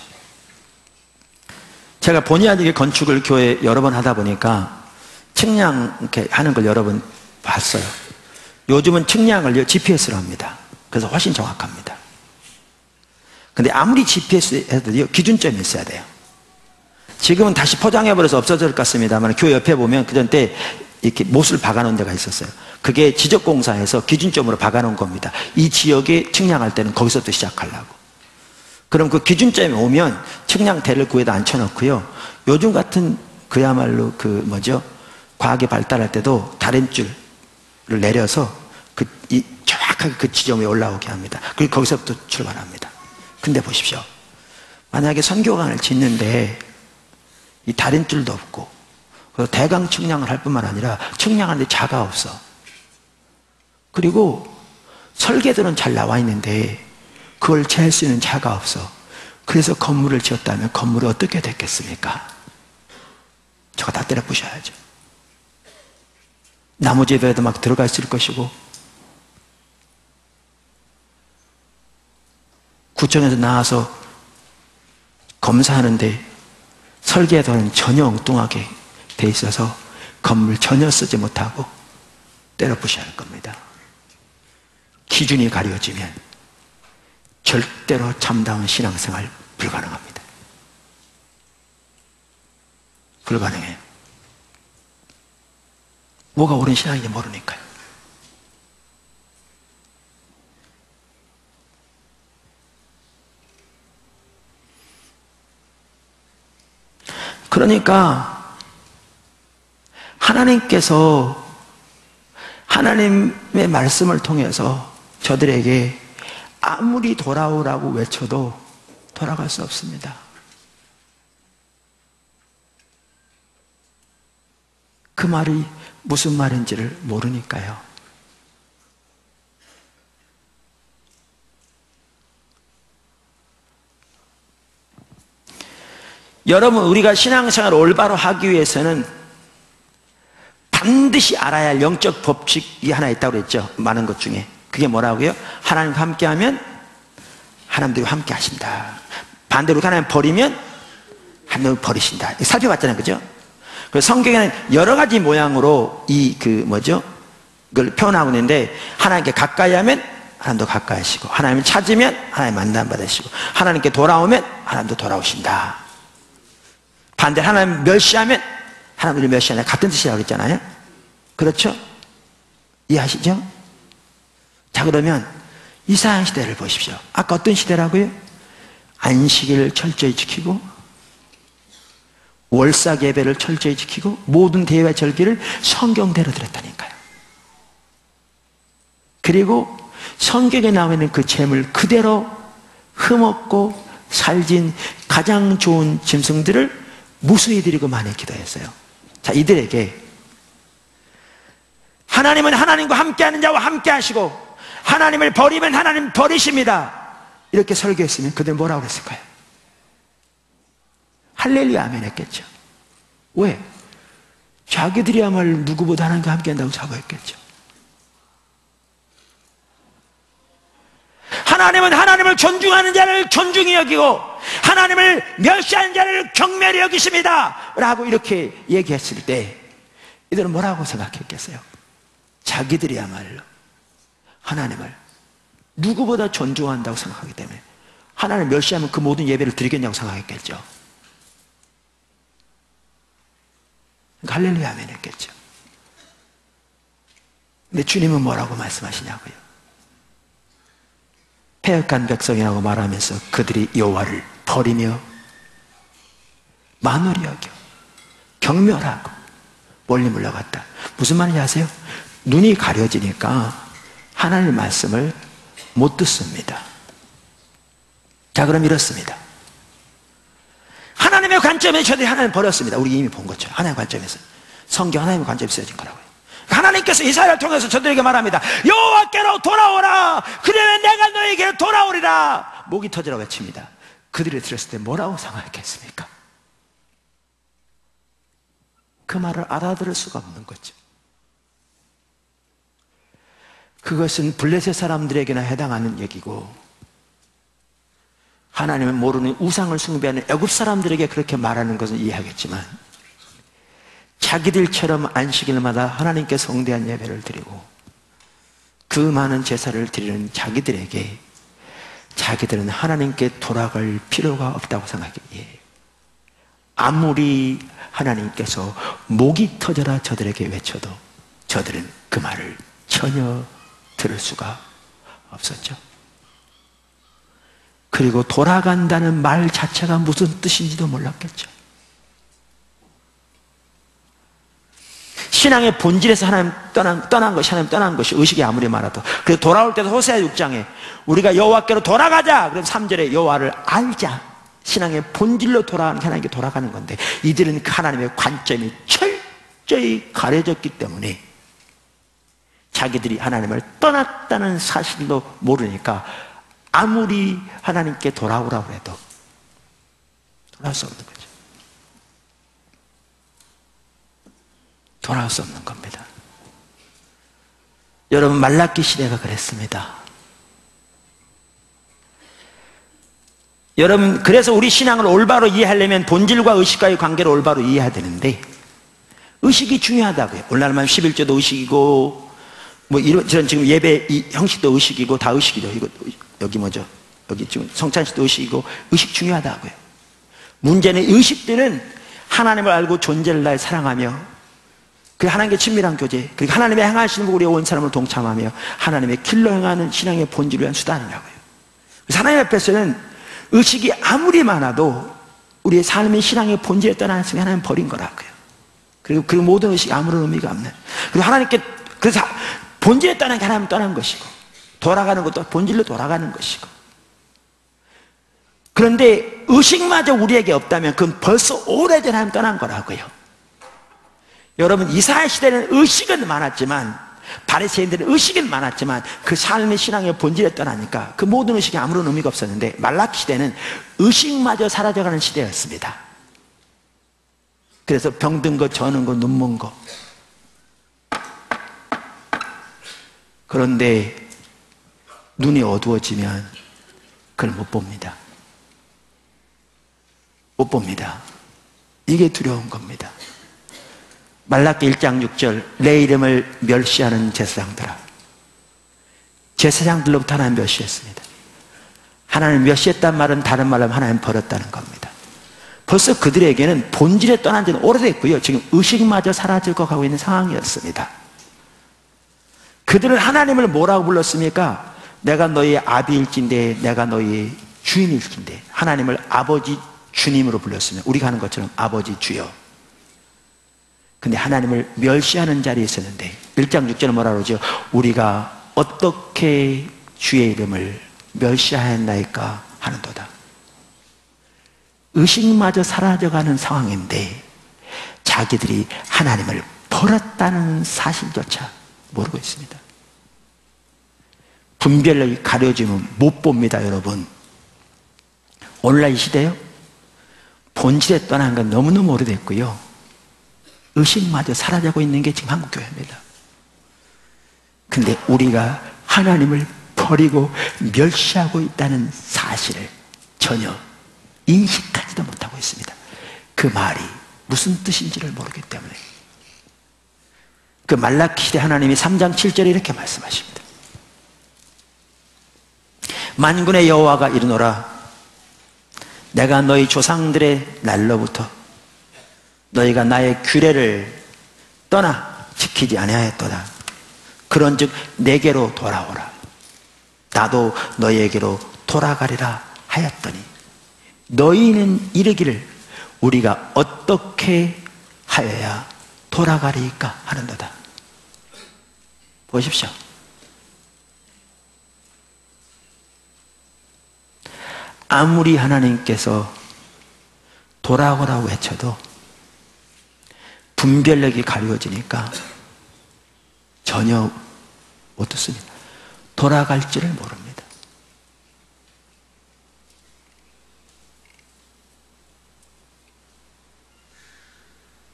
제가 본의 아니게 건축을 교회 여러 번 하다 보니까 측량 이렇게 하는 걸 여러 번 봤어요. 요즘은 측량을 GPS로 합니다. 그래서 훨씬 정확합니다. 근데 아무리 GPS 해도요, 기준점이 있어야 돼요. 지금은 다시 포장해버려서 없어질 것 같습니다만, 교회 옆에 보면 그전 때 이렇게 못을 박아놓은 데가 있었어요. 그게 지적공사에서 기준점으로 박아놓은 겁니다. 이 지역에 측량할 때는 거기서부터 시작하려고. 그럼 그 기준점에 오면 측량대를 그 위에다 앉혀놓고요, 요즘 같은 그야말로 과학이 발달할 때도 다른 줄을 내려서 정확하게 그 지점에 올라오게 합니다. 그리고 거기서부터 출발합니다. 근데 보십시오. 만약에 선교관을 짓는데 이 다른 줄도 없고, 그래서 대강 측량을 할 뿐만 아니라 측량하는데 자가 없어. 그리고 설계도는 잘 나와 있는데 그걸 잴 수 있는 자가 없어. 그래서 건물을 지었다면 건물이 어떻게 됐겠습니까? 저거 다 때려 부셔야죠. 나무집에도 막 들어가 있을 것이고, 구청에서 나와서 검사하는데 설계도는 전혀 엉뚱하게 돼 있어서 건물 전혀 쓰지 못하고 때려 부셔야 할 겁니다. 기준이 가려지면 절대로 참다운 신앙생활 불가능합니다. 불가능해요. 뭐가 옳은 신앙인지 모르니까요. 그러니까 하나님께서 하나님의 말씀을 통해서 저들에게 아무리 돌아오라고 외쳐도 돌아갈 수 없습니다. 그 말이 무슨 말인지를 모르니까요. 여러분, 우리가 신앙생활을 올바로 하기 위해서는 반드시 알아야 할 영적 법칙이 하나 있다고 그랬죠. 많은 것 중에. 그게 뭐라고요? 하나님과 함께하면 하나님도 함께 하신다. 반대로 하나님 버리면 하나님 버리신다. 살펴봤잖아요. 그죠? 그래서 성경에는 여러 가지 모양으로 그걸 표현하고 있는데, 하나님께 가까이 하면 하나님도 가까이 하시고, 하나님을 찾으면 하나님 만남 받으시고, 하나님께 돌아오면 하나님도 돌아오신다. 반대로 하나님 멸시하면 하나님을 멸시하냐, 같은 뜻이라고 했잖아요. 그렇죠? 이해하시죠? 자, 그러면 이사야 시대를 보십시오. 아까 어떤 시대라고요? 안식일을 철저히 지키고, 월삭 예배를 철저히 지키고, 모든 대회와 절기를 성경대로 드렸다니까요. 그리고 성경에 나와 있는 그 재물 그대로 흠없고 살진 가장 좋은 짐승들을 무수히 드리고 많이 기도했어요. 자, 이들에게 하나님은 하나님과 함께하는 자와 함께 하시고, 하나님을 버리면 하나님 버리십니다, 이렇게 설교했으면 그들 뭐라고 그랬을까요? 할렐루야 아멘 했겠죠. 왜? 자기들이야말로 누구보다 하나님과 함께한다고 자부했겠죠. 하나님은 하나님을 존중하는 자를 존중히 여기고 하나님을 멸시하는 자를 경멸히 여기십니다 라고 이렇게 얘기했을 때, 이들은 뭐라고 생각했겠어요? 자기들이야말로 하나님을 누구보다 존중한다고 생각하기 때문에 하나님을 멸시하면 그 모든 예배를 드리겠냐고 생각했겠죠. 할렐루야 아멘 했겠죠. 근데 주님은 뭐라고 말씀하시냐고요? 패역한 백성이라고 말하면서 그들이 여호와를 버리며 만홀히 여겨 경멸하고 멀리 물러갔다. 무슨 말인지 아세요? 눈이 가려지니까 하나님의 말씀을 못 듣습니다. 자, 그럼 이렇습니다. 하나님의 관점에서 저들이 하나님을 버렸습니다. 우리 이미 본 것처럼 하나님의 관점에서. 성경 하나님의 관점에서 쓰여진 거라고요. 하나님께서 이사야를 통해서 저들에게 말합니다. 여호와께로 돌아오라. 그러면 내가 너에게 돌아오리라. 목이 터지라고 외칩니다. 그들이 들었을 때 뭐라고 생각했습니까? 그 말을 알아들을 수가 없는 거죠. 그것은 블레셋 사람들에게나 해당하는 얘기고 하나님을 모르는 우상을 숭배하는 애굽 사람들에게 그렇게 말하는 것은 이해하겠지만 자기들처럼 안식일마다 하나님께 성대한 예배를 드리고 그 많은 제사를 드리는 자기들에게 자기들은 하나님께 돌아갈 필요가 없다고 생각해요. 아무리 하나님께서 목이 터져라 저들에게 외쳐도 저들은 그 말을 전혀 들을 수가 없었죠. 그리고 돌아간다는 말 자체가 무슨 뜻인지도 몰랐겠죠. 신앙의 본질에서 하나님 떠난 것이 의식이 아무리 많아도. 그래서 돌아올 때도 호세아 6장에 우리가 여호와께로 돌아가자. 그럼 3절에 여호와를 알자. 신앙의 본질로 돌아가는 하나님께 돌아가는 건데 이들은 그 하나님의 관점이 철저히 가려졌기 때문에 자기들이 하나님을 떠났다는 사실도 모르니까 아무리 하나님께 돌아오라고 해도 돌아올 수 없는 거죠. 돌아올 수 없는 겁니다. 여러분, 말라기 시대가 그랬습니다. 여러분, 그래서 우리 신앙을 올바로 이해하려면 본질과 의식과의 관계를 올바로 이해해야 되는데 의식이 중요하다고요. 오늘날만 11조도 의식이고 뭐 이런 지금 예배 이 형식도 의식이고 다 의식이죠. 이거 여기 뭐죠? 여기 지금 성찬식도 의식이고 의식 중요하다고요. 문제는 의식들은 하나님을 알고 존재를 날 사랑하며 그 하나님께 친밀한 교제 그리고 하나님의 행하시는 거 우리의 온 사람을 동참하며 하나님의 길로 행하는 신앙의 본질을 위한 수단이라고요. 그래서 하나님 앞에서는 의식이 아무리 많아도 우리의 삶의 신앙의 본질에 떠나는 순간 하나님 버린 거라고요. 그리고 그 모든 의식이 아무런 의미가 없는. 그리고 하나님께 그래서 본질에 떠난 게 하나님 떠난 것이고 돌아가는 것도 본질로 돌아가는 것이고. 그런데 의식마저 우리에게 없다면 그건 벌써 오래전 하나님 떠난 거라고요. 여러분, 이스라엘 시대는 의식은 많았지만 바리새인들은 의식은 많았지만 그 삶의 신앙의 본질에 떠나니까 그 모든 의식이 아무런 의미가 없었는데 말라기 시대는 의식마저 사라져가는 시대였습니다. 그래서 병든 거, 저는 거, 눈먼 거. 그런데 눈이 어두워지면 그걸 못 봅니다. 못 봅니다. 이게 두려운 겁니다. 말라기 1장 6절 내 이름을 멸시하는 제사장들아. 제사장들로부터 하나님 멸시했습니다. 하나님 멸시했단 말은 다른 말로 하면 하나님 버렸다는 겁니다. 벌써 그들에게는 본질에 떠난 지는 오래됐고요. 지금 의식마저 사라지고 가고 있는 상황이었습니다. 그들은 하나님을 뭐라고 불렀습니까? 내가 너희의 아비일진데 내가 너희의 주인일진데 하나님을 아버지 주님으로 불렀으면 우리가 하는 것처럼 아버지 주여. 근데 하나님을 멸시하는 자리에 있었는데 1장 6절은 뭐라 그러죠? 우리가 어떻게 주의 이름을 멸시하였나이까 하는도다. 의식마저 사라져가는 상황인데 자기들이 하나님을 버렸다는 사실조차 모르고 있습니다. 분별력이 가려지면 못 봅니다. 여러분, 오늘날 이 시대요 본질에 떠난 건 너무너무 오래됐고요 의식마저 사라져고 있는 게 지금 한국교회입니다. 근데 우리가 하나님을 버리고 멸시하고 있다는 사실을 전혀 인식하지도 못하고 있습니다. 그 말이 무슨 뜻인지를 모르기 때문에. 그 말라기 시대 하나님이 3장 7절에 이렇게 말씀하십니다. 만군의 여호와가 이르노라 내가 너희 조상들의 날로부터 너희가 나의 규례를 떠나 지키지 아니하였도다. 그런즉 내게로 돌아오라. 나도 너희에게로 돌아가리라 하였더니 너희는 이르기를 우리가 어떻게 하여야 돌아가리까 하는도다. 보십시오. 아무리 하나님께서 돌아오라고 외쳐도 분별력이 가려지니까 전혀 못 듣습니다. 돌아갈지를 모릅니다.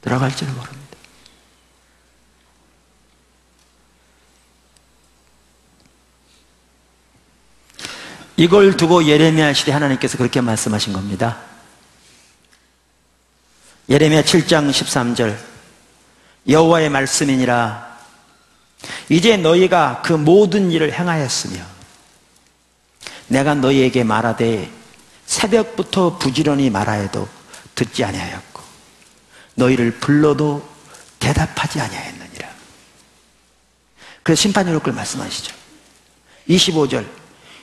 돌아갈지를 모릅니다. 이걸 두고 예레미야 시대 하나님께서 그렇게 말씀하신 겁니다. 예레미야 7장 13절 여호와의 말씀이니라 이제 너희가 그 모든 일을 행하였으며 내가 너희에게 말하되 새벽부터 부지런히 말하여도 듣지 아니하였고 너희를 불러도 대답하지 아니하였느니라. 그래서 심판이 올 걸 말씀하시죠. 25절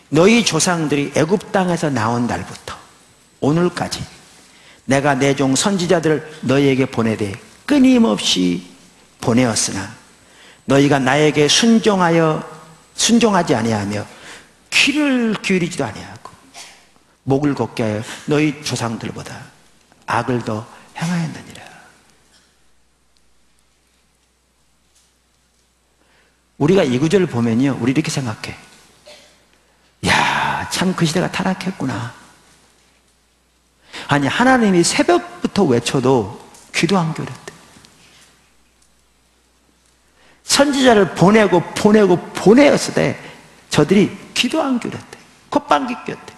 너희 조상들이 애굽 땅에서 나온 날부터 오늘까지 내가 내 종 선지자들을 너희에게 보내되 끊임없이 보내었으나 너희가 나에게 순종하지 아니하며 귀를 기울이지도 아니하고 목을 곱게 하여 너희 조상들보다 악을 더 행하였느니라. 우리가 이 구절을 보면요, 우리 이렇게 생각해. 야, 참 그 시대가 타락했구나. 아니, 하나님이 새벽부터 외쳐도 귀도 안 기울였대. 선지자를 보내었을 때 저들이 귀도 안 기울였대. 콧방귀 꼈대.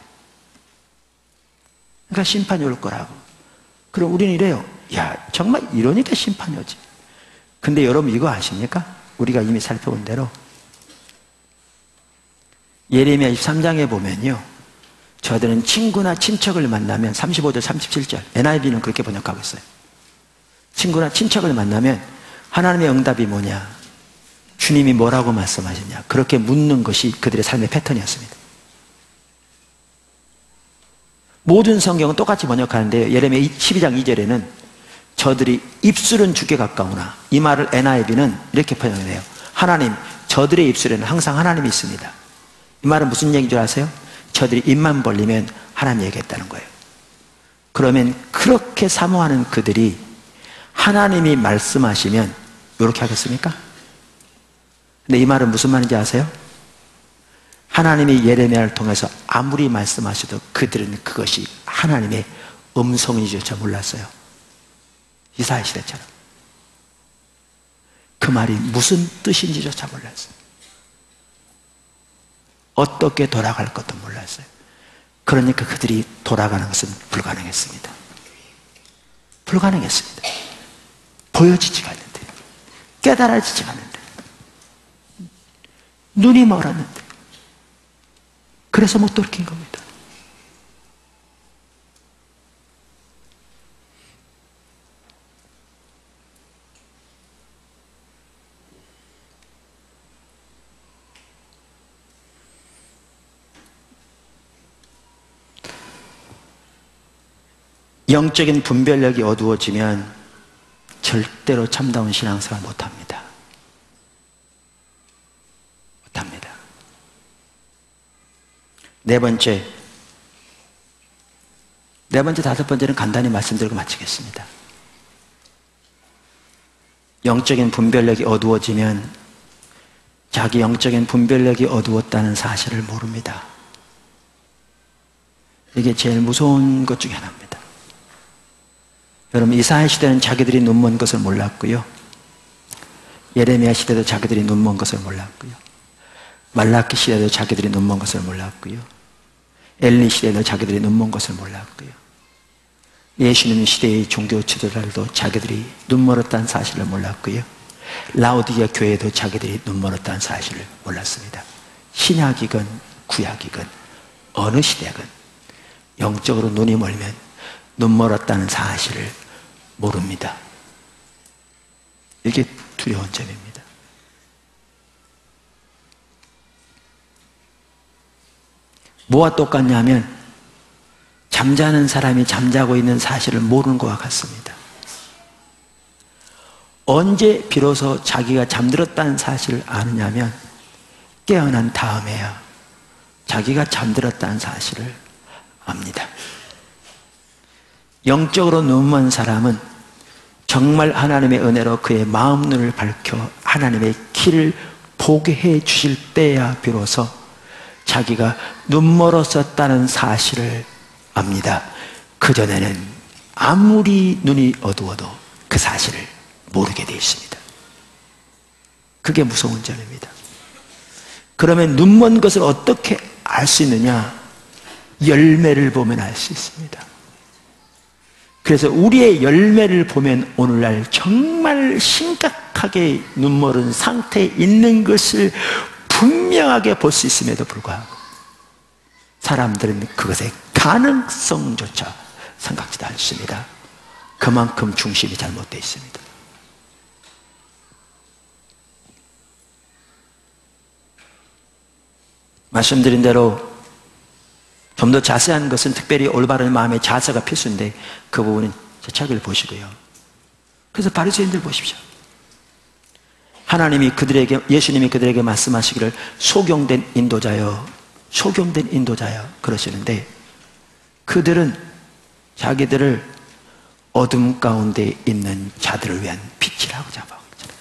그러니까 심판이 올 거라고. 그럼 우리는 이래요. 야, 정말 이러니까 심판이 오지. 근데 여러분 이거 아십니까? 우리가 이미 살펴본 대로 예레미야 23장에 보면요, 저들은 친구나 친척을 만나면 35절 37절 NIV는 그렇게 번역하고 있어요. 친구나 친척을 만나면 하나님의 응답이 뭐냐, 주님이 뭐라고 말씀하셨냐, 그렇게 묻는 것이 그들의 삶의 패턴이었습니다. 모든 성경은 똑같이 번역하는데요, 예레미야 12장 2절에는 저들이 입술은 죽게 가까우나, 이 말을 NIV는 이렇게 번역해요. 하나님, 저들의 입술에는 항상 하나님이 있습니다. 이 말은 무슨 얘기인 줄 아세요? 저들이 입만 벌리면 하나님 얘기했다는 거예요. 그러면 그렇게 사모하는 그들이 하나님이 말씀하시면 이렇게 하겠습니까? 근데 이 말은 무슨 말인지 아세요? 하나님이 예레미야를 통해서 아무리 말씀하셔도 그들은 그것이 하나님의 음성인지조차 몰랐어요. 이사야 시대처럼. 그 말이 무슨 뜻인지조차 몰랐어요. 어떻게 돌아갈 것도 몰랐어요. 그러니까 그들이 돌아가는 것은 불가능했습니다. 불가능했습니다. 보여지지가 않는데, 깨달아지지가 않는데, 눈이 멀었는데, 그래서 못 돌이킨 겁니다. 영적인 분별력이 어두워지면 절대로 참다운 신앙생활 못합니다. 못합니다. 네 번째, 다섯 번째는 간단히 말씀드리고 마치겠습니다. 영적인 분별력이 어두워지면 자기 영적인 분별력이 어두웠다는 사실을 모릅니다. 이게 제일 무서운 것 중에 하나입니다. 여러분, 이사야 시대는 자기들이 눈먼 것을 몰랐고요, 예레미야 시대도 자기들이 눈먼 것을 몰랐고요, 말라기 시대도 자기들이 눈먼 것을 몰랐고요, 엘리 시대도 자기들이 눈먼 것을 몰랐고요, 예수님 시대의 종교 지도자들도 자기들이 눈멀었다는 사실을 몰랐고요, 라오디게아 교회도 자기들이 눈멀었다는 사실을 몰랐습니다. 신약이건 구약이건 어느 시대건 영적으로 눈이 멀면 눈멀었다는 사실을 모릅니다. 이게 두려운 점입니다. 뭐와 똑같냐면 잠자는 사람이 잠자고 있는 사실을 모르는 것과 같습니다. 언제 비로소 자기가 잠들었다는 사실을 아느냐면 깨어난 다음에야 자기가 잠들었다는 사실을 압니다. 영적으로 눈먼 사람은 정말 하나님의 은혜로 그의 마음 눈을 밝혀 하나님의 길을 보게 해 주실 때야 비로소 자기가 눈멀었었다는 사실을 압니다. 그전에는 아무리 눈이 어두워도 그 사실을 모르게 되어 있습니다. 그게 무서운 점입니다. 그러면 눈먼 것을 어떻게 알 수 있느냐? 열매를 보면 알 수 있습니다. 그래서 우리의 열매를 보면 오늘날 정말 심각하게 눈멀은 상태에 있는 것을 분명하게 볼 수 있음에도 불구하고 사람들은 그것의 가능성조차 생각지도 않습니다. 그만큼 중심이 잘못되어 있습니다. 말씀드린 대로 좀 더 자세한 것은 특별히 올바른 마음의 자세가 필수인데 그 부분은 제 책을 보시고요. 그래서 바리새인들 보십시오. 하나님이 그들에게, 예수님이 그들에게 말씀하시기를 소경된 인도자여, 소경된 인도자여 그러시는데 그들은 자기들을 어둠 가운데 있는 자들을 위한 빛이라고 잡아온 거잖아요.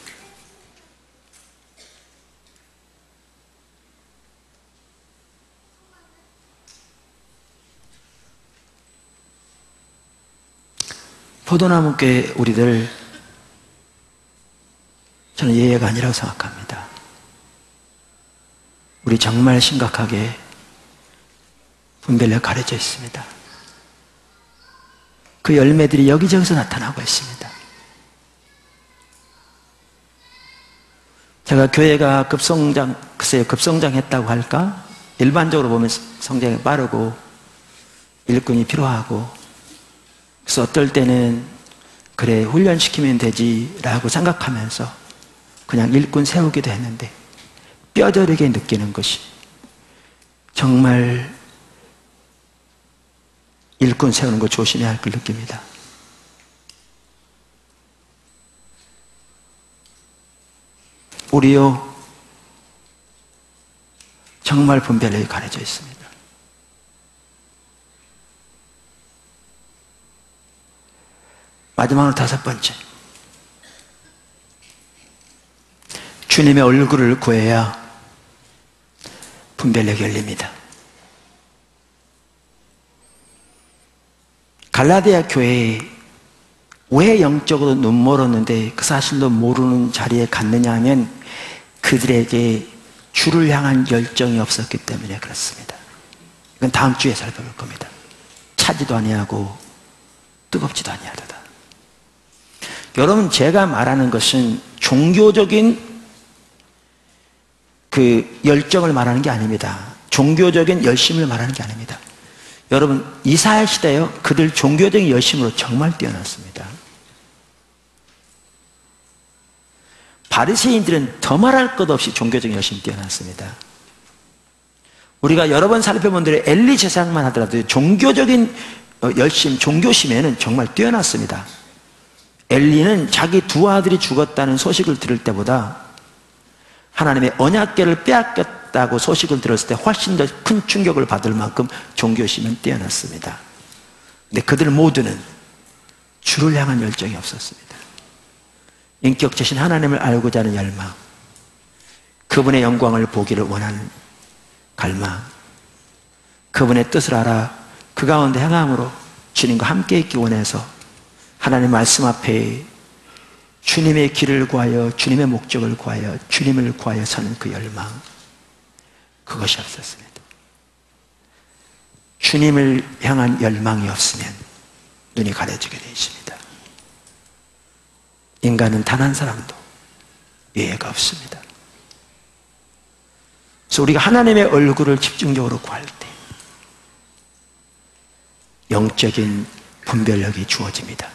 포도나무께 우리들 저는 예외가 아니라고 생각합니다. 우리 정말 심각하게 분별력 가려져 있습니다. 그 열매들이 여기저기서 나타나고 있습니다. 제가 교회가 급성장했다고 할까? 일반적으로 보면 성장이 빠르고 일꾼이 필요하고 그래서 어떨 때는 그래 훈련시키면 되지라고 생각하면서 그냥 일꾼 세우기도 했는데 뼈저리게 느끼는 것이 정말 일꾼 세우는 거 조심해야 할 걸 느낍니다. 우리요 정말 분별력이 가려져 있습니다. 마지막으로 다섯 번째, 주님의 얼굴을 구해야 분별력이 열립니다. 갈라디아 교회에 왜 영적으로 눈멀었는데 그 사실도 모르는 자리에 갔느냐 하면 그들에게 주를 향한 열정이 없었기 때문에 그렇습니다. 이건 다음 주에 살펴볼 겁니다. 차지도 아니하고 뜨겁지도 아니하다. 여러분, 제가 말하는 것은 종교적인 그 열정을 말하는 게 아닙니다. 종교적인 열심을 말하는 게 아닙니다. 여러분, 이스라엘 시대요, 그들 종교적인 열심으로 정말 뛰어났습니다. 바리새인들은 더 말할 것 없이 종교적인 열심이 뛰어났습니다. 우리가 여러 번 살펴본 대로 엘리 제사장만 하더라도 종교적인 열심, 종교심에는 정말 뛰어났습니다. 엘리는 자기 두 아들이 죽었다는 소식을 들을 때보다 하나님의 언약궤를 빼앗겼다고 소식을 들었을 때 훨씬 더 큰 충격을 받을 만큼 종교심은 뛰어났습니다. 근데 그들 모두는 주를 향한 열정이 없었습니다. 인격체신 하나님을 알고자 하는 열망, 그분의 영광을 보기를 원하는 갈망, 그분의 뜻을 알아 그 가운데 행함으로 주님과 함께 있기 원해서 하나님 말씀 앞에 주님의 길을 구하여 주님의 목적을 구하여 주님을 구하여 사는 그 열망, 그것이 없었습니다. 주님을 향한 열망이 없으면 눈이 가려지게 되어 있습니다. 인간은 단 한 사람도 예외가 없습니다. 그래서 우리가 하나님의 얼굴을 집중적으로 구할 때 영적인 분별력이 주어집니다.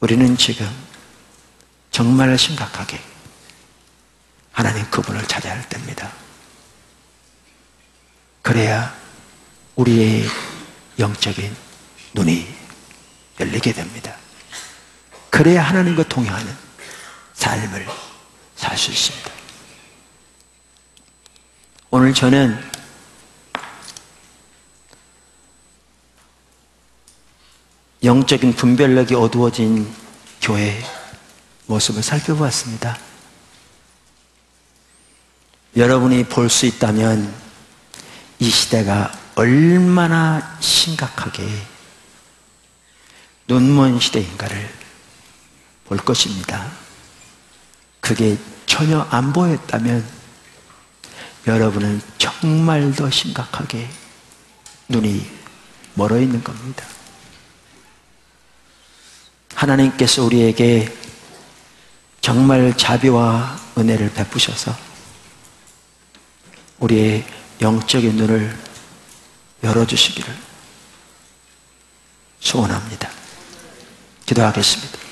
우리는 지금 정말 심각하게 하나님 그분을 찾아야 할 때입니다. 그래야 우리의 영적인 눈이 열리게 됩니다. 그래야 하나님과 동행하는 삶을 살 수 있습니다. 오늘 저는 영적인 분별력이 어두워진 교회의 모습을 살펴보았습니다. 여러분이 볼 수 있다면 이 시대가 얼마나 심각하게 눈먼 시대인가를 볼 것입니다. 그게 전혀 안 보였다면 여러분은 정말 더 심각하게 눈이 멀어 있는 겁니다. 하나님께서 우리에게 정말 자비와 은혜를 베푸셔서 우리의 영적인 눈을 열어주시기를 소원합니다. 기도하겠습니다.